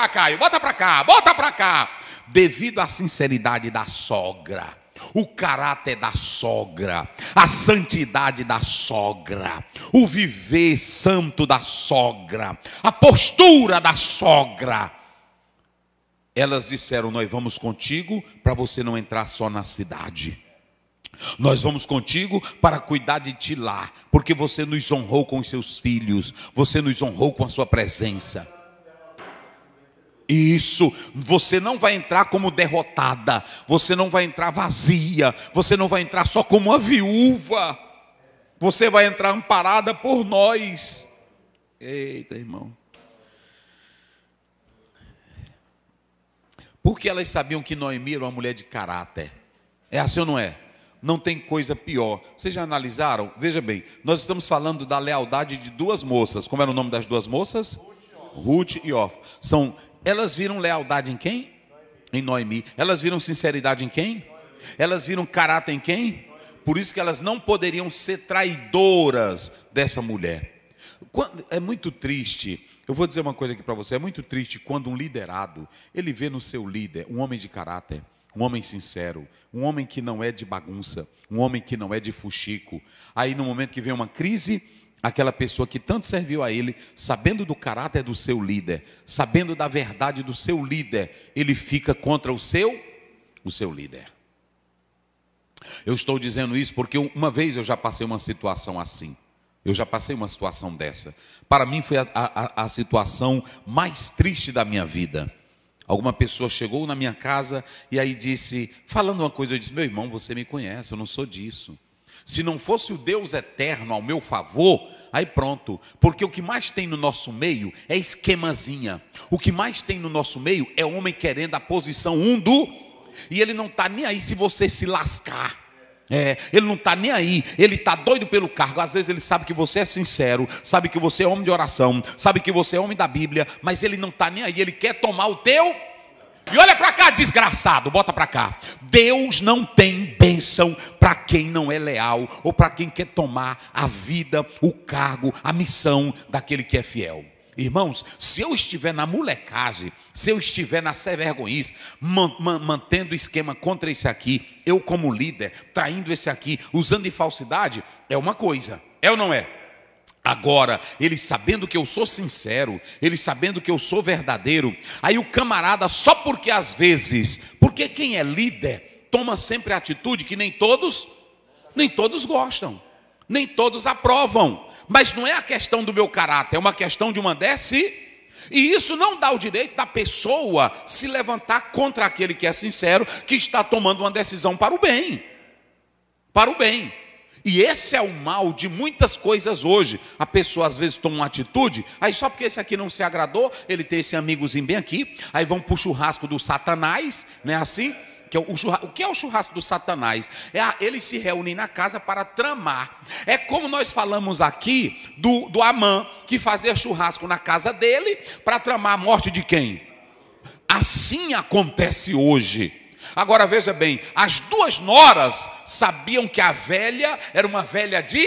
Caio, bota para cá. Devido à sinceridade da sogra, o caráter da sogra, a santidade da sogra, o viver santo da sogra, a postura da sogra, elas disseram: nós vamos contigo para você não entrar só na cidade. Nós vamos contigo para cuidar de ti lá, porque você nos honrou com os seus filhos, você nos honrou com a sua presença. Isso, você não vai entrar como derrotada, você não vai entrar vazia, você não vai entrar só como uma viúva, você vai entrar amparada por nós. Eita, irmão. Porque elas sabiam que Noemi era uma mulher de caráter. É assim ou não é? Não tem coisa pior. Vocês já analisaram? Veja bem, nós estamos falando da lealdade de duas moças. Como era o nome das duas moças? Ruth e Orfa. Elas viram lealdade em quem? Em Noemi. Elas viram sinceridade em quem? Elas viram caráter em quem? Por isso que elas não poderiam ser traidoras dessa mulher. É muito triste. Eu vou dizer uma coisa aqui para você. É muito triste quando um liderado, ele vê no seu líder um homem de caráter, um homem sincero, um homem que não é de bagunça, um homem que não é de fuxico. Aí no momento que vem uma crise, aquela pessoa que tanto serviu a ele, sabendo do caráter do seu líder, sabendo da verdade do seu líder, ele fica contra o seu líder. Eu estou dizendo isso porque uma vez eu já passei uma situação assim. Eu já passei uma situação dessa. Para mim foi a situação mais triste da minha vida. Alguma pessoa chegou na minha casa e aí disse, falando uma coisa, eu disse, meu irmão, você me conhece, eu não sou disso. Se não fosse o Deus eterno ao meu favor, aí pronto. Porque o que mais tem no nosso meio é esquemazinha. O que mais tem no nosso meio é homem querendo a posição 1 do... E ele não está nem aí se você se lascar. Ele não está nem aí, ele está doido pelo cargo. Às vezes ele sabe que você é sincero, sabe que você é homem de oração, sabe que você é homem da Bíblia, mas ele não está nem aí, ele quer tomar o teu. E olha para cá, desgraçado, bota para cá. Deus não tem bênção para quem não é leal, ou para quem quer tomar a vida, o cargo, a missão daquele que é fiel. Irmãos, se eu estiver na molecagem, se eu estiver na sem vergonhice, mantendo esquema contra esse aqui, eu como líder, traindo esse aqui, usando de falsidade, é uma coisa, é ou não é? Agora, eles sabendo que eu sou sincero, eles sabendo que eu sou verdadeiro, aí o camarada, só porque às vezes, porque quem é líder, toma sempre a atitude que nem todos gostam, nem todos aprovam. Mas não é a questão do meu caráter, é uma questão de uma E isso não dá o direito da pessoa se levantar contra aquele que é sincero, que está tomando uma decisão para o bem. Para o bem. E esse é o mal de muitas coisas hoje. A pessoa às vezes toma uma atitude, aí só porque esse aqui não se agradou, ele tem esse amigozinho bem aqui, aí vão para o churrasco do Satanás, não é assim? O que é o churrasco do Satanás? Eles se reúnem na casa para tramar. É como nós falamos aqui do Amã, que fazia churrasco na casa dele para tramar a morte de quem? Assim acontece hoje. Agora veja bem, as duas noras sabiam que a velha era uma velha de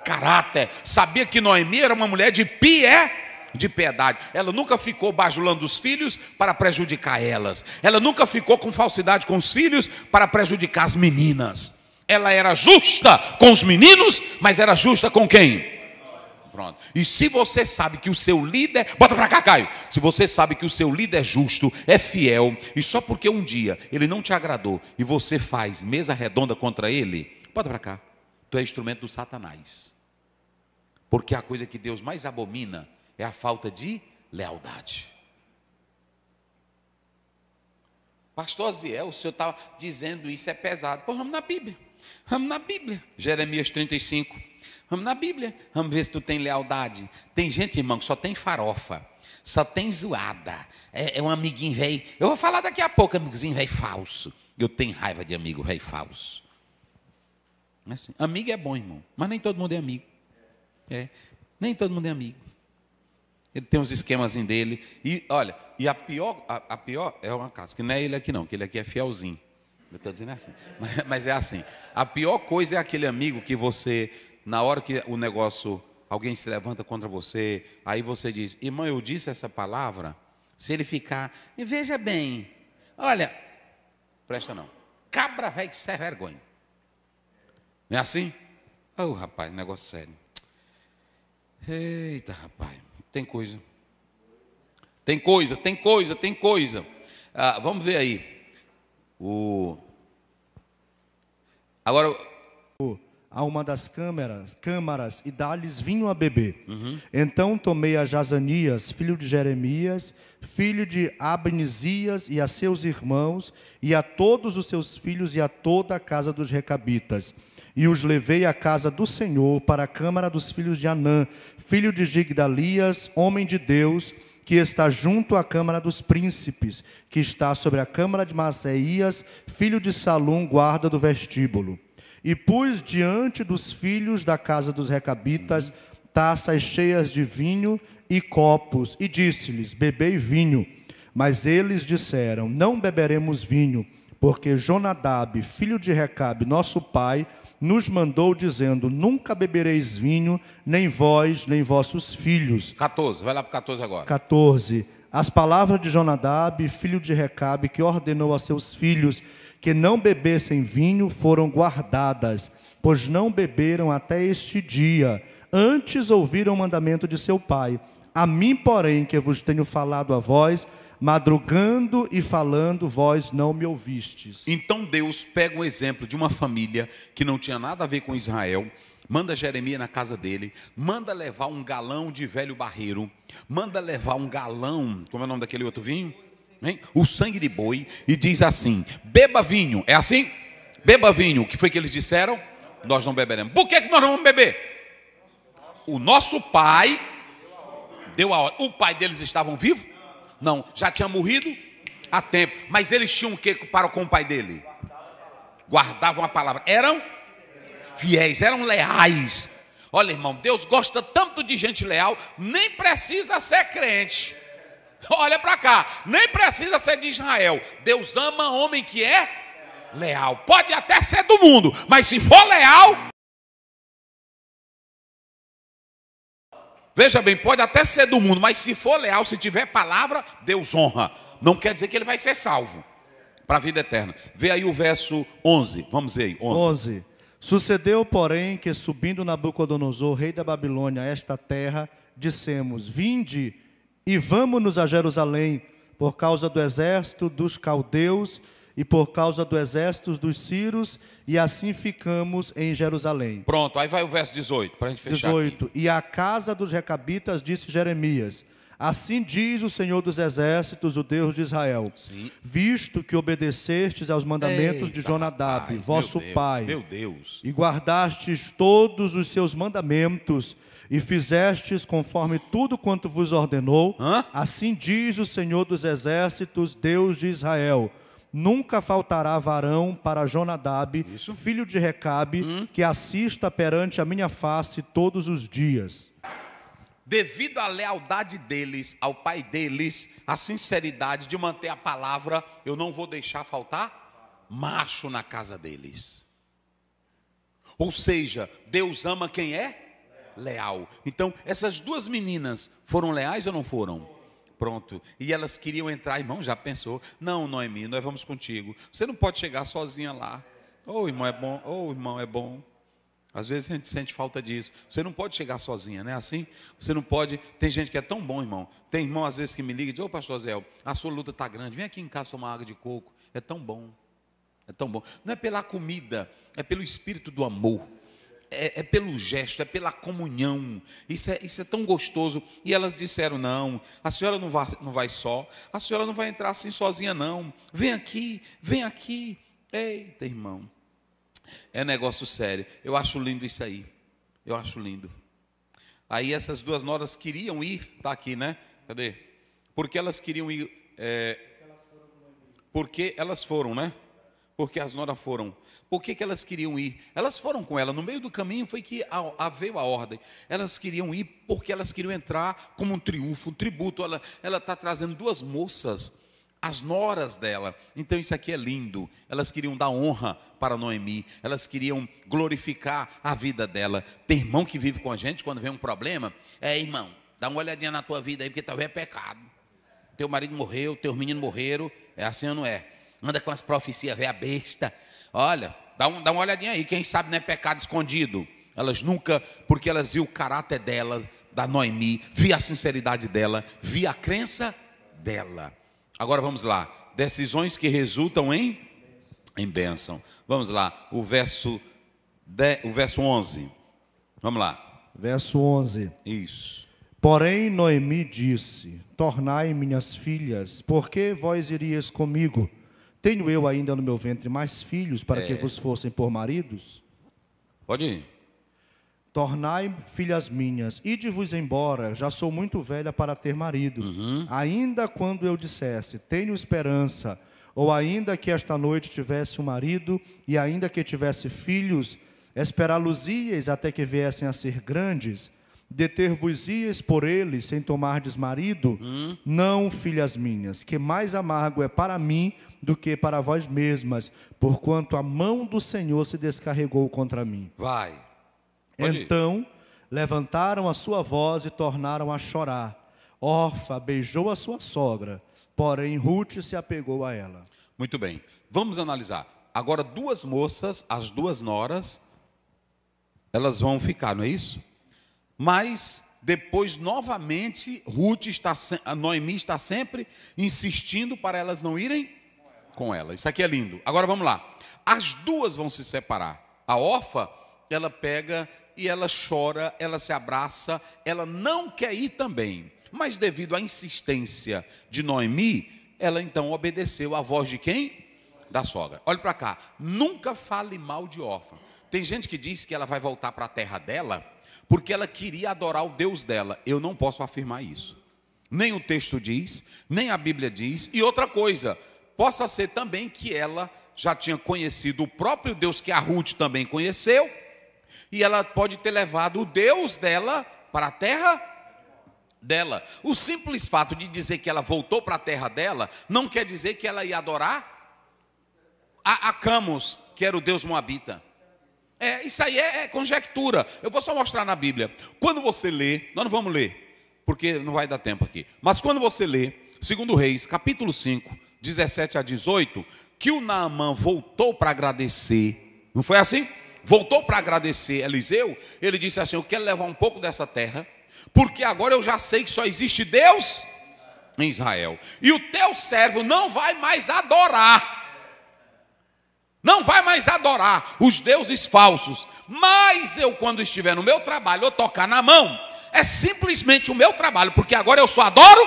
caráter. Sabia que Noemi era uma mulher de piedade. Ela nunca ficou bajulando os filhos para prejudicar elas. Ela nunca ficou com falsidade com os filhos para prejudicar as meninas. Ela era justa com os meninos, mas era justa com quem? Pronto. E se você sabe que o seu líder... Bota para cá, Caio. Se você sabe que o seu líder é justo, é fiel, e só porque um dia ele não te agradou e você faz mesa redonda contra ele, bota para cá. Tu é instrumento do Satanás. Porque a coisa que Deus mais abomina é a falta de lealdade. Pastor Ziel, o senhor está dizendo isso, é pesado. Pô, vamos na Bíblia. Vamos na Bíblia. Jeremias 35. Vamos na Bíblia. Vamos ver se tu tem lealdade. Tem gente, irmão, que só tem farofa. Só tem zoada. É um amiguinho velho. Eu vou falar daqui a pouco, amigozinho velho falso. Eu tenho raiva de amigo velho falso. Assim, amigo é bom, irmão. Mas nem todo mundo é amigo. Nem todo mundo é amigo. Ele tem uns esquemas dele. E olha, e a pior é uma casa, que não é ele aqui não, que ele aqui é fielzinho. Eu estou dizendo assim. Mas é assim. A pior coisa é aquele amigo que você, na hora que o negócio, alguém se levanta contra você, aí você diz, irmão, eu disse essa palavra, se ele ficar, e veja bem, olha, presta não, cabra velho sem vergonha. Não é assim? Oh, rapaz, negócio sério. Eita, rapaz. Tem coisa. Vamos ver aí. Agora, a uma das câmaras e dá-lhes vinho a beber. Então tomei a Jazanias, filho de Jeremias, filho de Abnizias, e a seus irmãos, e a todos os seus filhos, e a toda a casa dos recabitas. E os levei à casa do Senhor, para a câmara dos filhos de Anã, filho de Gigdalias, homem de Deus, que está junto à câmara dos príncipes, que está sobre a câmara de Maaseías, filho de Salum, guarda do vestíbulo. E pus diante dos filhos da casa dos recabitas taças cheias de vinho e copos, e disse-lhes: bebei vinho. Mas eles disseram: não beberemos vinho, porque Jonadab, filho de Recabe, nosso pai, nos mandou dizendo: nunca bebereis vinho, nem vós, nem vossos filhos. 14, vai lá para 14 agora. 14. As palavras de Jonadab, filho de Recabe, que ordenou a seus filhos que não bebessem vinho, foram guardadas, pois não beberam até este dia. Antes ouviram o mandamento de seu pai. A mim, porém, que vos tenho falado a vós, madrugando e falando, vós não me ouvistes. Então Deus pega um exemplo de uma família que não tinha nada a ver com Israel, manda Jeremias na casa dele, manda levar um galão de velho barreiro, manda levar um galão, como é o nome daquele outro vinho? Hein? O sangue de boi, e diz assim: beba vinho. É assim? Beba vinho. O que foi que eles disseram? Nós não beberemos. Por que nós não vamos beber? O nosso pai deu a ordem. O pai deles estavam vivo? Não, já tinha morrido há tempo. Mas eles tinham o que para com o pai dele? Guardavam a palavra. Eram fiéis, eram leais. Olha, irmão, Deus gosta tanto de gente leal, nem precisa ser crente. Olha para cá, nem precisa ser de Israel. Deus ama homem que é leal. Pode até ser do mundo, mas se for leal, veja bem, pode até ser do mundo, mas se for leal, se tiver palavra, Deus honra. Não quer dizer que ele vai ser salvo para a vida eterna. Vê aí o verso 11, vamos ver aí, 11. Sucedeu, porém, que subindo Nabucodonosor, rei da Babilônia, a esta terra, dissemos: vinde e vamos-nos a Jerusalém, por causa do exército dos caldeus e por causa do exército dos sírios, e assim ficamos em Jerusalém. Pronto, aí vai o verso 18, para a gente fechar 18. aqui. E a casa dos recabitas disse Jeremias: assim diz o Senhor dos exércitos, o Deus de Israel: Sim. visto que obedecestes aos mandamentos de Jonadab, rapaz, vosso pai, meu Deus, e guardastes todos os seus mandamentos, e fizestes conforme tudo quanto vos ordenou, assim diz o Senhor dos exércitos, Deus de Israel: nunca faltará varão para Jonadab, filho de Recabe, que assista perante a minha face todos os dias. Devido à lealdade deles, ao pai deles, a sinceridade de manter a palavra, eu não vou deixar faltar macho na casa deles. Ou seja, Deus ama quem é leal. Então, essas duas meninas foram leais ou não foram? Pronto. E elas queriam entrar. Irmão, já pensou? Não, Noemi, nós vamos contigo. Você não pode chegar sozinha lá. Ô, irmão, é bom. Ô, irmão, é bom. Às vezes a gente sente falta disso. Você não pode chegar sozinha, não é assim? Você não pode. Tem gente que é tão bom, irmão. Tem irmão, às vezes, que me liga e diz: ô, pastor Zé, a sua luta está grande. Vem aqui em casa tomar água de coco. É tão bom. É tão bom. Não é pela comida, é pelo espírito do amor. É pelo gesto, é pela comunhão. Isso é tão gostoso. E elas disseram: não, a senhora não vai só. A senhora não vai entrar assim sozinha, não. Vem aqui, vem aqui. Eita, irmão. É negócio sério. Eu acho lindo isso aí. Eu acho lindo. Aí essas duas noras queriam ir. Está aqui, né? Cadê? Porque elas queriam ir. Porque elas foram, né? Porque as noras foram. Por que elas queriam ir? Elas foram com ela. No meio do caminho foi que veio a ordem. Elas queriam ir porque elas queriam entrar como um triunfo, um tributo. Ela está trazendo duas moças, as noras dela. Então isso aqui é lindo. Elas queriam dar honra para Noemi. Elas queriam glorificar a vida dela. Tem irmão que vive com a gente quando vem um problema. Irmão, dá uma olhadinha na tua vida aí, porque talvez é pecado. Teu marido morreu, teus meninos morreram. É assim ou não é? Anda com as profecias, vê a besta. Olha, dá uma olhadinha aí, quem sabe não é pecado escondido. Elas nunca, porque elas viam o caráter dela, da Noemi, via a sinceridade dela, via a crença dela. Agora vamos lá, decisões que resultam em em bênção. Vamos lá, o verso 11. Vamos lá. Verso 11. Isso. Porém Noemi disse: tornai minhas filhas, porque vós irias comigo? Tenho eu ainda no meu ventre mais filhos, para que vos fossem por maridos? Pode ir. Tornai filhas minhas, ide-vos embora, já sou muito velha para ter marido. Ainda quando eu dissesse, tenho esperança, ou ainda que esta noite tivesse um marido, e ainda que tivesse filhos, esperá-los-íeis até que viessem a ser grandes, deter-vos-íeis por eles, sem tomardes marido? Não, filhas minhas, que mais amargo é para mim do que para vós mesmas, porquanto a mão do Senhor se descarregou contra mim. Vai. Então levantaram a sua voz e tornaram a chorar. Orfa beijou a sua sogra, porém Ruth se apegou a ela. Muito bem, vamos analisar. Agora duas moças, as duas noras, elas vão ficar, não é isso? Mas depois novamente a Noemi está sempre insistindo para elas não irem com ela. Isso aqui é lindo. Agora vamos lá. As duas vão se separar. A Orfa, ela pega e ela chora, ela se abraça, ela não quer ir também. Mas devido à insistência de Noemi, ela então obedeceu à voz de quem? Da sogra. Olha para cá, nunca fale mal de Orfa. Tem gente que diz que ela vai voltar para a terra dela porque ela queria adorar o Deus dela. Eu não posso afirmar isso. Nem o texto diz, nem a Bíblia diz. E outra coisa, possa ser também que ela já tinha conhecido o próprio Deus que a Ruth também conheceu, e ela pode ter levado o Deus dela para a terra dela. O simples fato de dizer que ela voltou para a terra dela não quer dizer que ela ia adorar a Camus, que era o Deus moabita. Isso aí é conjectura. Eu vou só mostrar na Bíblia. Quando você lê, nós não vamos ler, porque não vai dar tempo aqui. Mas quando você lê 2 Reis, capítulo 5, 17 a 18, que o Naamã voltou para agradecer, não foi assim? Voltou para agradecer Eliseu, ele disse assim: eu quero levar um pouco dessa terra, porque agora eu já sei que só existe Deus em Israel, e o teu servo não vai mais adorar os deuses falsos, mas eu, quando estiver no meu trabalho, eu tocar na mão, é simplesmente o meu trabalho, porque agora eu só adoro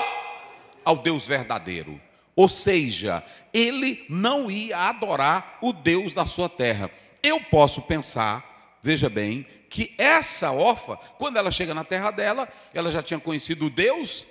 ao Deus verdadeiro. Ou seja, ele não ia adorar o Deus da sua terra. Eu posso pensar, veja bem, que essa Orfa, quando ela chega na terra dela, ela já tinha conhecido o Deus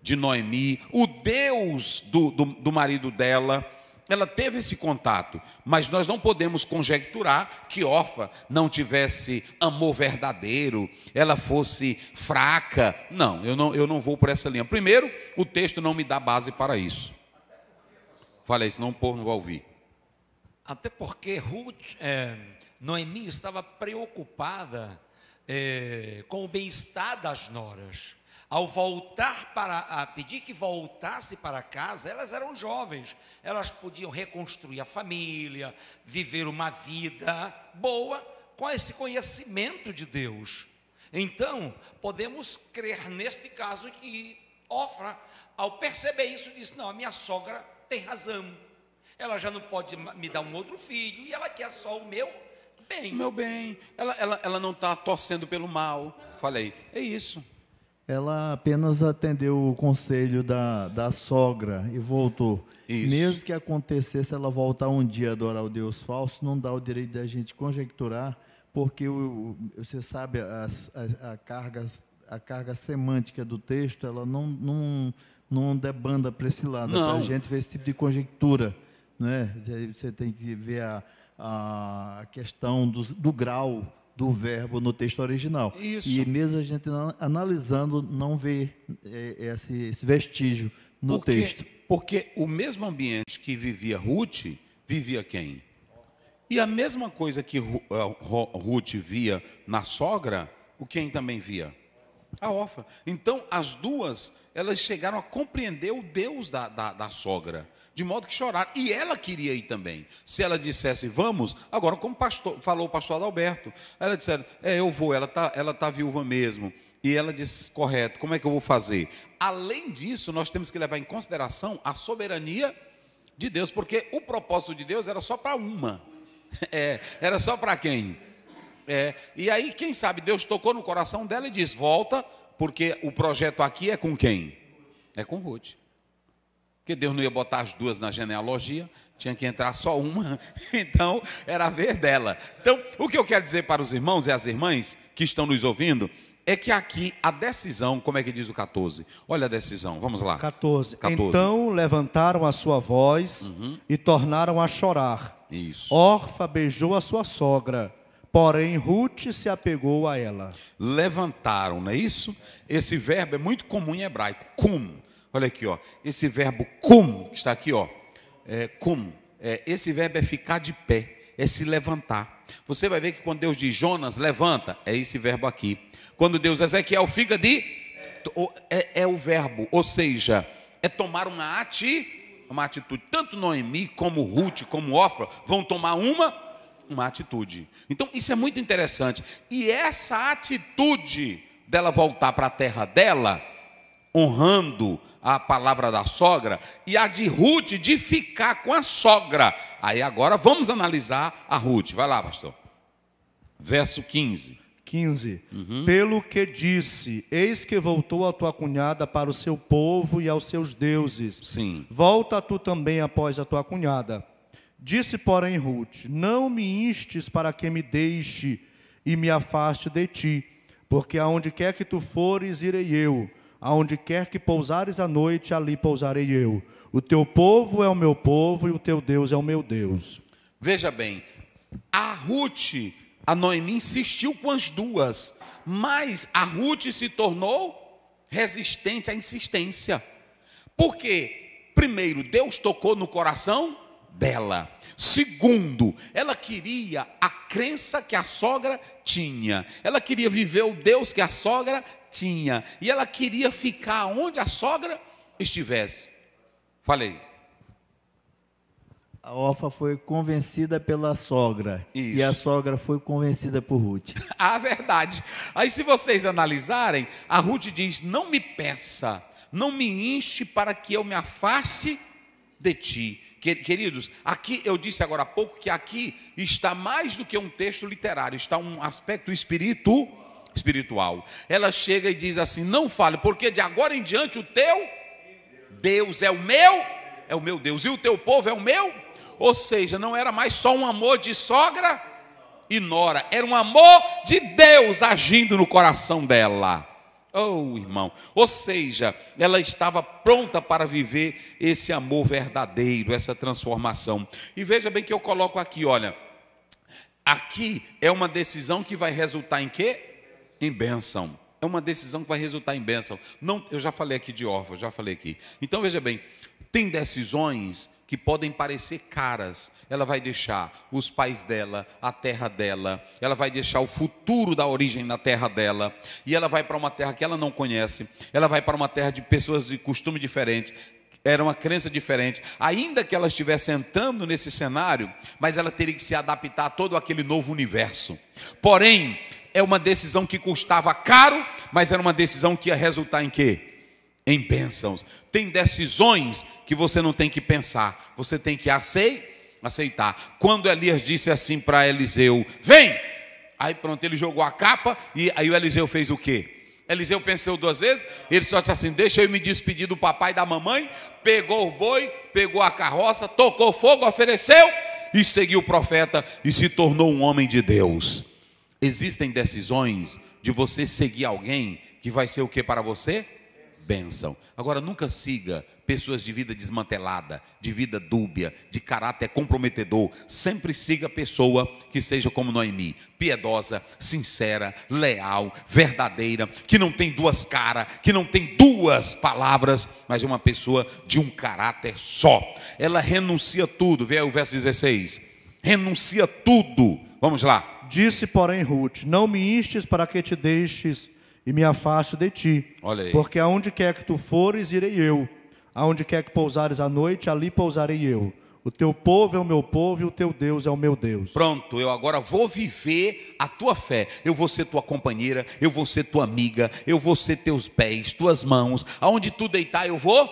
de Noemi, o Deus do marido dela. Ela teve esse contato, mas nós não podemos conjecturar que Orfa não tivesse amor verdadeiro, ela fosse fraca. Não, eu não vou por essa linha. Primeiro, o texto não me dá base para isso. Fala aí, senão o povo não vai ouvir. Até porque Noemi estava preocupada com o bem-estar das noras. Ao voltar a pedir que voltasse para casa, elas eram jovens, elas podiam reconstruir a família, viver uma vida boa com esse conhecimento de Deus. Então, podemos crer neste caso que Orfa, ao perceber isso, disse: não, a minha sogra tem razão, ela já não pode me dar um outro filho, e ela quer só o meu bem. O meu bem, ela não está torcendo pelo mal. Falei, é isso. Ela apenas atendeu o conselho da sogra e voltou. Isso. Mesmo que acontecesse ela voltar um dia a adorar o Deus falso, não dá o direito da gente conjecturar, porque você sabe, a carga semântica do texto, ela não debanda para esse lado. Para a gente ver esse tipo de conjectura, né? Você tem que ver a questão do grau do verbo no texto original. Isso. E mesmo a gente analisando, não vê esse vestígio no texto. Porque o mesmo ambiente que vivia Ruth, vivia quem? E a mesma coisa que Ruth via na sogra, quem também via? A Orfa. Então, as duas, elas chegaram a compreender o Deus da sogra, de modo que choraram. E ela queria ir também. Se ela dissesse, vamos, agora, como falou o pastor Adalberto, ela disse, eu vou, ela tá viúva mesmo. E ela disse, correto, como é que eu vou fazer? Além disso, nós temos que levar em consideração a soberania de Deus, porque o propósito de Deus era só para uma. Era só para quem? E aí, quem sabe, Deus tocou no coração dela e disse: volta, porque o projeto aqui é com quem? É com Ruth. Porque Deus não ia botar as duas na genealogia, tinha que entrar só uma, então era a vez dela. Então, o que eu quero dizer para os irmãos e as irmãs que estão nos ouvindo, é que aqui a decisão, como é que diz o 14? Olha a decisão, vamos lá. 14. Então levantaram a sua voz e tornaram a chorar. Isso. Orfa beijou a sua sogra, porém Ruth se apegou a ela. Levantaram, não é isso? Esse verbo é muito comum em hebraico, kum. Olha aqui, ó. Esse verbo kum, que está aqui, ó. Kum. Esse verbo é ficar de pé, é se levantar. Você vai ver que quando Deus diz Jonas, levanta, é esse verbo aqui. Quando Deus, Ezequiel, fica de... É o verbo, ou seja, é tomar uma atitude. Tanto Noemi, como Ruth, como Orfa, vão tomar uma atitude. Então, isso é muito interessante. E essa atitude dela voltar para a terra dela, honrando a palavra da sogra, e a de Ruth de ficar com a sogra. Aí agora vamos analisar a Ruth. Vai lá, pastor. Verso 15. Pelo que disse: eis que voltou a tua cunhada para o seu povo e aos seus deuses. Sim. Volta tu também após a tua cunhada. Disse, porém, Ruth: não me instes para que me deixe e me afaste de ti, porque aonde quer que tu fores, irei eu. Aonde quer que pousares a noite, ali pousarei eu. O teu povo é o meu povo e o teu Deus é o meu Deus. Veja bem, a Ruth, a Noemi insistiu com as duas, mas a Ruth se tornou resistente à insistência. Porque, primeiro, Deus tocou no coração dela. Segundo, ela queria a crença que a sogra tinha. Ela queria viver o Deus que a sogra tinha. E ela queria ficar onde a sogra estivesse. Falei. A Orfa foi convencida pela sogra. Isso. E a sogra foi convencida por Ruth. Ah, verdade. Aí se vocês analisarem, a Ruth diz: não me peça, não me enche para que eu me afaste de ti. Queridos, aqui eu disse agora há pouco que aqui está mais do que um texto literário, está um aspecto espiritual. Ela chega e diz assim: não fale, porque de agora em diante o teu Deus é o meu Deus, e o teu povo é o meu. Ou seja, não era mais só um amor de sogra e nora, era um amor de Deus agindo no coração dela. Oh, irmão, ou seja, ela estava pronta para viver esse amor verdadeiro, essa transformação. E veja bem que eu coloco aqui, olha, aqui é uma decisão que vai resultar em quê? Em bênção. É uma decisão que vai resultar em bênção. Não, eu já falei aqui de Orfa, já falei aqui. Então veja bem, tem decisões que podem parecer caras. Ela vai deixar os pais dela, a terra dela, ela vai deixar o futuro da origem na terra dela, e ela vai para uma terra que ela não conhece, ela vai para uma terra de pessoas de costume diferente, era uma crença diferente, ainda que ela estivesse entrando nesse cenário, mas ela teria que se adaptar a todo aquele novo universo. Porém, é uma decisão que custava caro, mas era uma decisão que ia resultar em quê? Em bênçãos. Tem decisões que você não tem que pensar, você tem que aceitar. Quando Elias disse assim para Eliseu: vem! Aí pronto, ele jogou a capa, e aí o Eliseu fez o quê? Eliseu pensou duas vezes, ele só disse assim: deixa eu me despedir do papai e da mamãe. Pegou o boi, pegou a carroça, tocou fogo, ofereceu e seguiu o profeta e se tornou um homem de Deus. Existem decisões de você seguir alguém que vai ser o que para você? Bênção. Agora, nunca siga pessoas de vida desmantelada, de vida dúbia, de caráter comprometedor. Sempre siga pessoa que seja como Noemi, piedosa, sincera, leal, verdadeira, que não tem duas caras, que não tem duas palavras, mas é uma pessoa de um caráter só. Ela renuncia tudo. Vê aí o verso 16. Renuncia tudo. Vamos lá. Disse, porém, Ruth: não me instes para que te deixes e me afaste de ti. Olha aí. Porque aonde quer que tu fores, irei eu. Aonde quer que pousares a noite, ali pousarei eu. O teu povo é o meu povo e o teu Deus é o meu Deus. Pronto, eu agora vou viver a tua fé. Eu vou ser tua companheira, eu vou ser tua amiga, eu vou ser teus pés, tuas mãos. Aonde tu deitar eu vou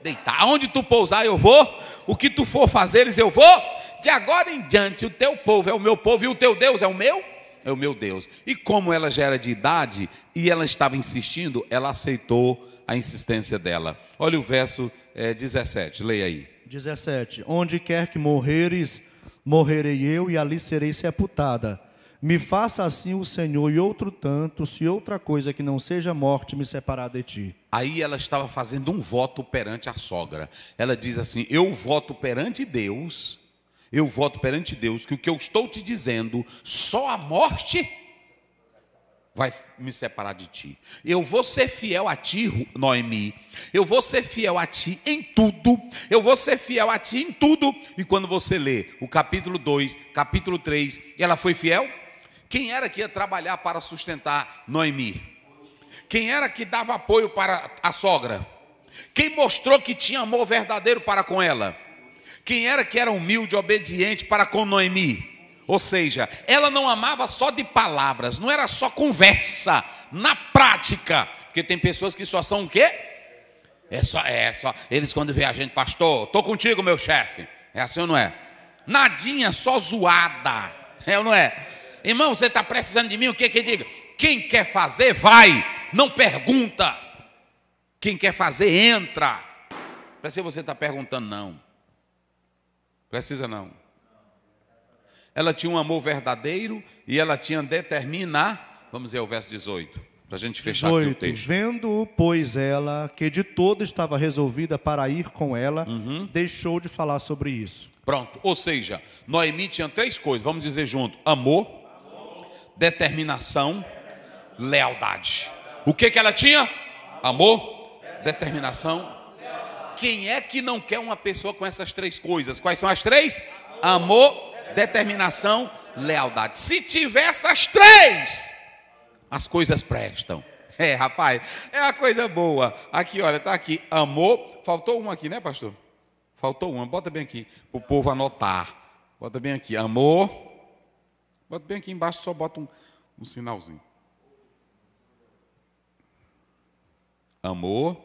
deitar. Aonde tu pousar, eu vou. O que tu for fazeres, eu vou. De agora em diante, o teu povo é o meu povo e o teu Deus é o meu Deus. E como ela já era de idade e ela estava insistindo, ela aceitou a insistência dela. Olha o verso 17, leia aí. 17. Onde quer que morreres, morrerei eu e ali serei sepultada. Me faça assim o Senhor e outro tanto, se outra coisa que não seja morte me separar de ti. Aí ela estava fazendo um voto perante a sogra. Ela diz assim: eu voto perante Deus que o que eu estou te dizendo, só a morte vai me separar de ti. Eu vou ser fiel a ti, Noemi. Eu vou ser fiel a ti em tudo. Eu vou ser fiel a ti em tudo. E quando você lê o capítulo 2, capítulo 3, ela foi fiel? Quem era que ia trabalhar para sustentar Noemi? Quem era que dava apoio para a sogra? Quem mostrou que tinha amor verdadeiro para com ela? Quem era que era humilde, obediente para com Noemi? Ou seja, ela não amava só de palavras, não era só conversa, na prática. Porque tem pessoas que só são o quê? Eles quando vê a gente, pastor, estou contigo, meu chefe. É assim ou não é? Nadinha, só zoada. É ou não é? Irmão, você está precisando de mim, o que diga? Quem quer fazer, vai. Não pergunta. Quem quer fazer, entra. Parece que você está perguntando, não. Precisa não. Ela tinha um amor verdadeiro e ela tinha determinar. Vamos ver o verso 18, para a gente fechar 18, aqui o texto. Vendo, pois, ela que de todo estava resolvida para ir com ela, deixou de falar sobre isso. Pronto, ou seja, Noemi tinha 3 coisas, vamos dizer junto: amor, determinação, lealdade. O que ela tinha? Amor, determinação. Quem é que não quer uma pessoa com essas 3 coisas? Quais são as 3? Amor, determinação, lealdade. Se tiver essas 3, as coisas prestam. Rapaz, é uma coisa boa. Aqui, olha, está aqui, amor. Faltou um aqui, né, pastor? Faltou uma, bota bem aqui, para o povo anotar. Bota bem aqui, amor. Bota bem aqui embaixo, só bota um sinalzinho. Amor,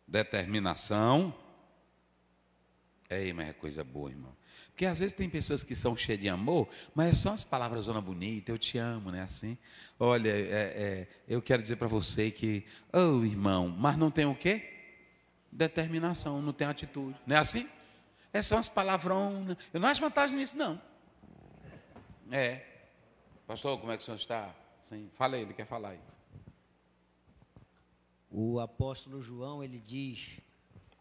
determinação. Mas é coisa boa, irmão. Porque às vezes tem pessoas que são cheias de amor, mas é só as palavras zona bonita, eu te amo, né? Assim. Olha, eu quero dizer para você que, irmão, mas não tem o quê? Determinação, não tem atitude. Não é assim? São as palavrões. Eu não acho vantagem nisso, não. Pastor, como é que o senhor está? Sim. Fala aí, ele quer falar aí. O apóstolo João, ele diz: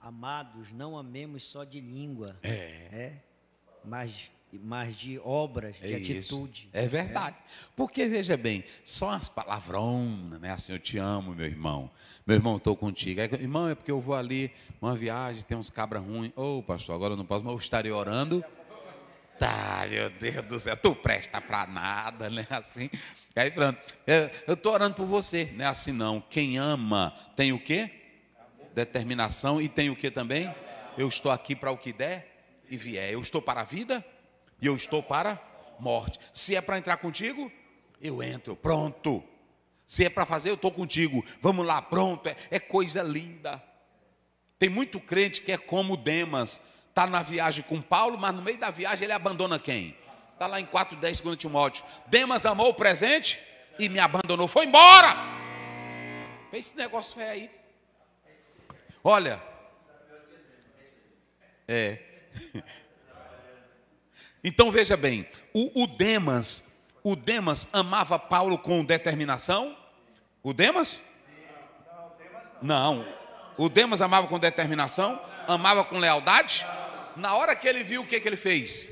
amados, não amemos só de língua, mas de obras, de atitude. É verdade. Porque, veja bem, só as palavrões, né? Assim, eu te amo, meu irmão. Meu irmão, estou contigo. Irmão, é porque eu vou ali, uma viagem, tem uns cabras ruins. Pastor, agora eu não posso, mas eu estarei orando. Tá, meu Deus do céu, tu presta para nada, né? Assim. Aí pronto, eu estou orando por você. Não é assim não. Quem ama tem o quê? Determinação. E tem o quê também? Eu estou aqui para o que der e vier. Eu estou para a vida e eu estou para a morte. Se é para entrar contigo, eu entro, pronto. Se é para fazer, eu estou contigo. Vamos lá, pronto. É coisa linda. Tem muito crente que é como Demas. Está na viagem com Paulo, mas no meio da viagem ele abandona quem? Está lá em 4:10, 2 Timóteo. Demas amou o presente e me abandonou. Foi embora. Esse negócio é aí. Olha. Então veja bem. O Demas amava Paulo com determinação? O Demas? Não. O Demas amava com determinação? Amava com lealdade? Na hora que ele viu, o que ele fez?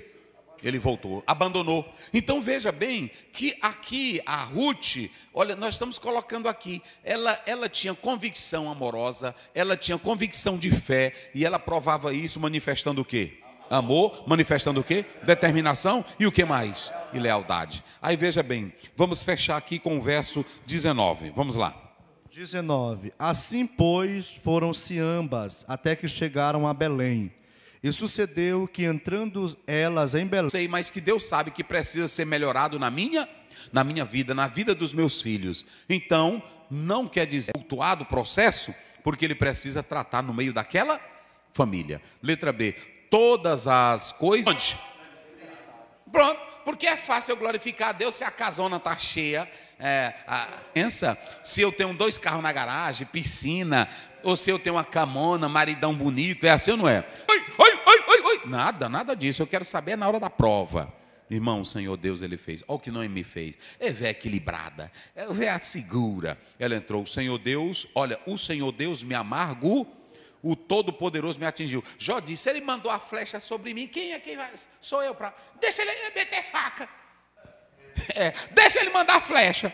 Ele voltou, abandonou. Então veja bem que aqui a Ruth, olha, nós estamos colocando aqui, ela tinha convicção amorosa, ela tinha convicção de fé, e ela provava isso manifestando o quê? Amor, manifestando o quê? Determinação, e o que mais? E lealdade. Aí veja bem, vamos fechar aqui com o verso 19, vamos lá. 19. Assim, pois, foram-se ambas, até que chegaram a Belém. E sucedeu que, entrando elas em Belém... Sei, mas que Deus sabe que precisa ser melhorado na minha vida, na vida dos meus filhos. Então, não quer dizer tumultuado o processo, porque ele precisa tratar no meio daquela família. Letra B, todas as coisas... Pronto, porque é fácil eu glorificar a Deus se a casona está cheia. Pensa, se eu tenho 2 carros na garagem, piscina, ou se eu tenho uma camona, maridão bonito, é assim ou não é? Oi. Nada disso, eu quero saber na hora da prova. Irmão, o Senhor Deus, Ele fez. Olha o que Noemi fez. Ela é equilibrada, ela é segura. Ela entrou, o Senhor Deus, olha, o Senhor Deus me amargou, o Todo-Poderoso me atingiu. Jó disse, Ele mandou a flecha sobre mim, quem vai? Sou eu para... Deixa ele meter faca. Deixa ele mandar a flecha.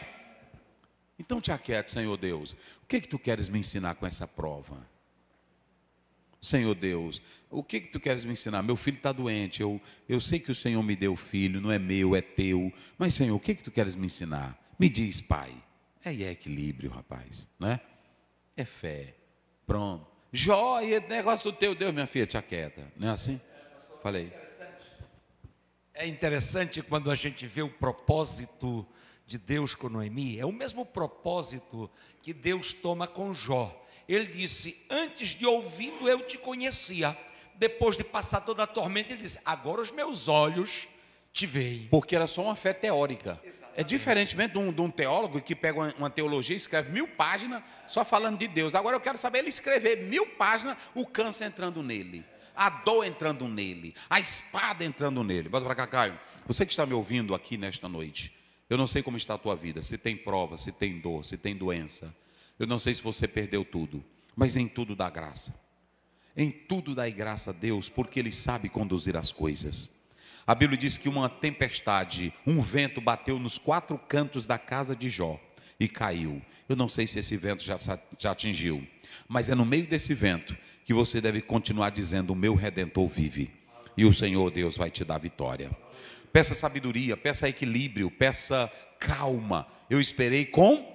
Então te aquiete, Senhor Deus. O que tu queres me ensinar com essa prova? Senhor Deus, o que tu queres me ensinar? Meu filho está doente, eu sei que o Senhor me deu filho, não é meu, é teu. Mas Senhor, o que tu queres me ensinar? Me diz, Pai. É equilíbrio, rapaz, né? É fé. Pronto. Jó, e negócio do teu Deus, minha filha, te aquieta. Não é assim? Falei. É interessante quando a gente vê o propósito de Deus com Noemi, é o mesmo propósito que Deus toma com Jó. Ele disse, antes de ouvido eu te conhecia, depois de passar toda a tormenta, ele disse, agora os meus olhos te veem. Porque era só uma fé teórica. Exatamente. É diferentemente de um teólogo que pega uma teologia e escreve 1000 páginas só falando de Deus. Agora eu quero saber ele escrever 1000 páginas, o câncer entrando nele, a dor entrando nele, a espada entrando nele. Volta para cá, Caio. Você que está me ouvindo aqui nesta noite, eu não sei como está a tua vida, se tem prova, se tem dor, se tem doença. Eu não sei se você perdeu tudo, mas em tudo dá graça. Em tudo dá graça a Deus, porque Ele sabe conduzir as coisas. A Bíblia diz que uma tempestade, um vento bateu nos 4 cantos da casa de Jó e caiu. Eu não sei se esse vento já atingiu, mas é no meio desse vento que você deve continuar dizendo, o meu Redentor vive. E o Senhor Deus vai te dar vitória. Peça sabedoria, peça equilíbrio, peça calma. Eu esperei com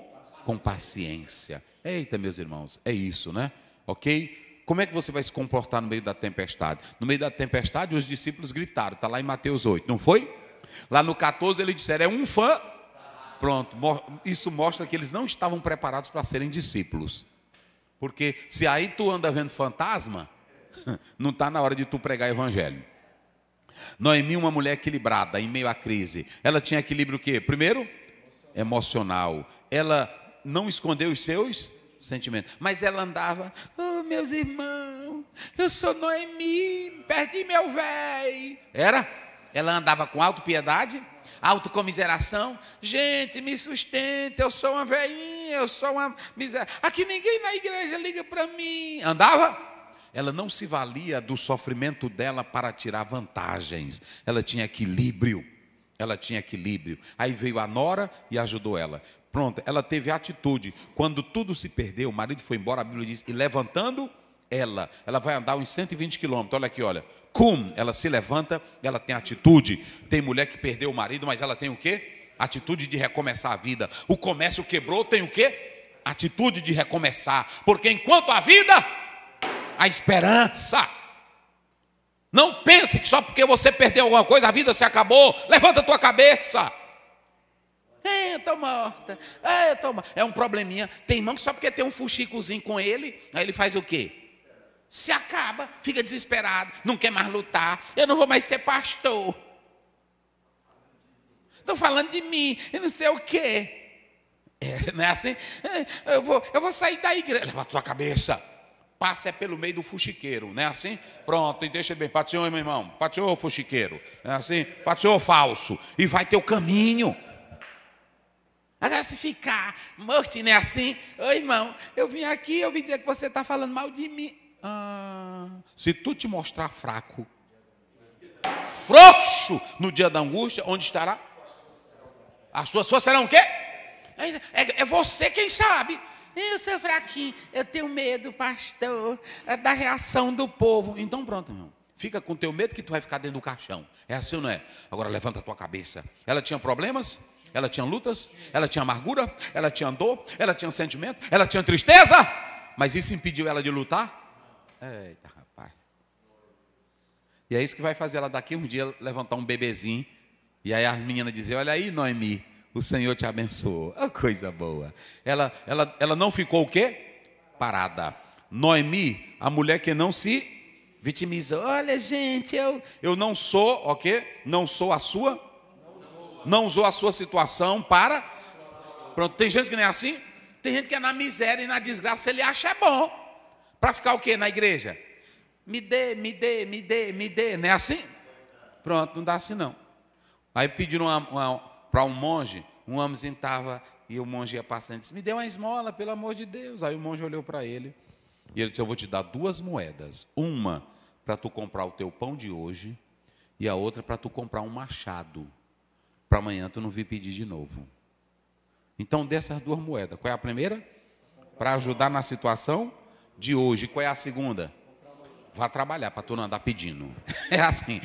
paciência. Eita, meus irmãos, é isso, né? Ok? Como é que você vai se comportar no meio da tempestade? No meio da tempestade, os discípulos gritaram. Está lá em Mateus 8, não foi? Lá no 14, eles disseram, é um fã. Pronto, isso mostra que eles não estavam preparados para serem discípulos. Porque se aí tu anda vendo fantasma, não está na hora de tu pregar evangelho. Noemi, uma mulher equilibrada, em meio à crise. Ela tinha equilíbrio o quê? Primeiro, emocional. Ela não escondeu os seus sentimentos, mas ela andava, oh, meus irmãos, eu sou Noemi, perdi meu véi. Ela andava com autopiedade, autocomiseração. Gente, me sustenta, eu sou uma velhinha, eu sou uma miséria. Aqui ninguém na igreja liga para mim. Andava? Ela não se valia do sofrimento dela para tirar vantagens. Ela tinha equilíbrio. Aí veio a nora e ajudou ela. Pronto, ela teve atitude. Quando tudo se perdeu, o marido foi embora, a Bíblia diz, e levantando ela vai andar uns 120 quilômetros. Olha aqui, olha. Ela se levanta, ela tem atitude. Tem mulher que perdeu o marido, mas ela tem o quê? Atitude de recomeçar a vida. O comércio quebrou, tem o quê? Atitude de recomeçar. Porque enquanto a vida, a esperança. Não pense que só porque você perdeu alguma coisa, a vida se acabou. Levanta a tua cabeça. Eu estou morta. É um probleminha. Tem irmão que só porque tem um fuxicozinho com ele, aí ele faz o quê? Se acaba, fica desesperado, não quer mais lutar. Eu não vou mais ser pastor. Estão falando de mim, eu não sei o quê. Não é assim? Eu vou sair da igreja. Levanta a tua cabeça. Passa pelo meio do fuxiqueiro, não é assim? Pronto, e deixa ele bem. Pode ser, meu irmão. Pode ser o fuxiqueiro. Não é assim? Pode ser o falso. E vai ter o caminho. Agora se ficar morto, não é assim? Ô irmão, eu vim aqui, eu vim dizer que você está falando mal de mim. Se tu te mostrar fraco, frouxo no dia da angústia, onde estará? As suas forças serão o quê? É você quem sabe. Eu sou fraquinho, eu tenho medo, pastor, da reação do povo. Então pronto, irmão. Fica com teu medo que tu vai ficar dentro do caixão. É assim ou não é? Agora levanta a tua cabeça. Ela tinha problemas? Ela tinha lutas, ela tinha amargura, ela tinha dor, ela tinha sentimento, ela tinha tristeza, mas isso impediu ela de lutar? Eita, rapaz. E é isso que vai fazer ela daqui um dia levantar um bebezinho, e aí as meninas dizem, olha aí, Noemi, o Senhor te abençoou. Oh, coisa boa. Ela não ficou o quê? Parada. Noemi, a mulher que não se vitimiza. Olha, gente, eu não sou, ok? Não sou a sua. Não usou a sua situação para. Pronto, tem gente que não é assim. Tem gente que é na miséria e na desgraça, ele acha bom. Para ficar o quê na igreja? Me dê, me dê, me dê, me dê. Não é assim? Pronto, não dá assim não. Aí pediram para um monge, um homemzinho estava, e o monge ia passando e disse, me dê uma esmola, pelo amor de Deus. Aí o monge olhou para ele, e ele disse, eu vou te dar 2 moedas. Uma para tu comprar o teu pão de hoje, e a outra para tu comprar um machado. Para amanhã tu não vir pedir de novo. Então, dessas 2 moedas, qual é a primeira? Para ajudar na situação de hoje. Qual é a segunda? Vá trabalhar para tu não andar pedindo. É assim.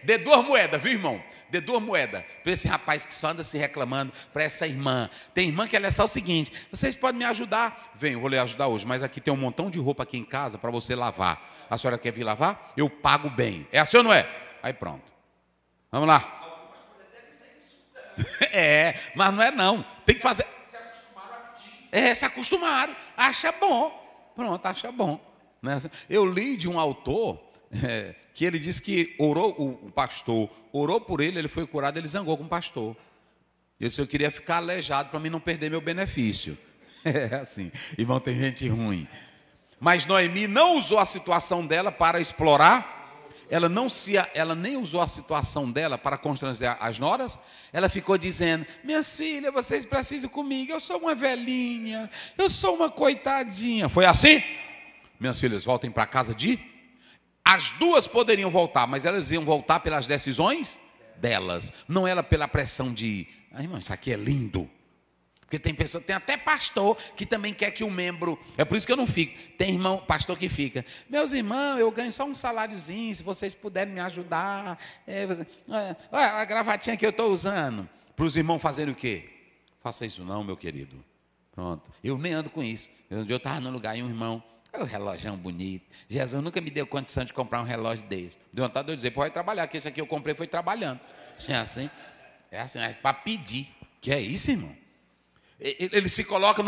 Dê 2 moedas, viu, irmão? Dê 2 moedas para esse rapaz que só anda se reclamando, para essa irmã. Tem irmã que ela é só o seguinte, vocês podem me ajudar? Vem, eu vou lhe ajudar hoje, mas aqui tem um montão de roupa aqui em casa para você lavar. A senhora quer vir lavar? Eu pago bem. É assim ou não é? Aí pronto. Vamos lá. Mas não é não. Tem que fazer. Se acostumaram a pedir. Se acostumaram. Acha bom. Pronto, acha bom. Eu li de um autor que ele disse que orou, o pastor orou por ele, ele foi curado, ele zangou com o pastor. Ele disse, eu queria ficar aleijado para mim não perder meu benefício. É assim. Irmão, tem gente ruim. Mas Noemi não usou a situação dela para explorar. Ela nem usou a situação dela para constranger as noras. Ela ficou dizendo, minhas filhas, vocês precisam comigo, eu sou uma velhinha, eu sou uma coitadinha. Foi assim? Minhas filhas, voltem para casa As 2 poderiam voltar, mas elas iam voltar pelas decisões delas. Não ela pela pressão de, irmão, isso aqui é lindo. Porque tem pessoa, tem até pastor que também quer que o membro. É por isso que eu não fico. Tem irmão, pastor que fica. Meus irmãos, eu ganho só um saláriozinho, se vocês puderem me ajudar. Olha a gravatinha que eu estou usando. Para os irmãos fazerem o quê? Faça isso não, meu querido. Pronto. Eu nem ando com isso. Um dia eu estava num lugar e um irmão, o relógio bonito. Jesus nunca me deu condição de comprar um relógio desse. Deu vontade de eu dizer, pode trabalhar, que esse aqui eu comprei foi trabalhando. É assim, para pedir. Que é isso, irmão? Ele se coloca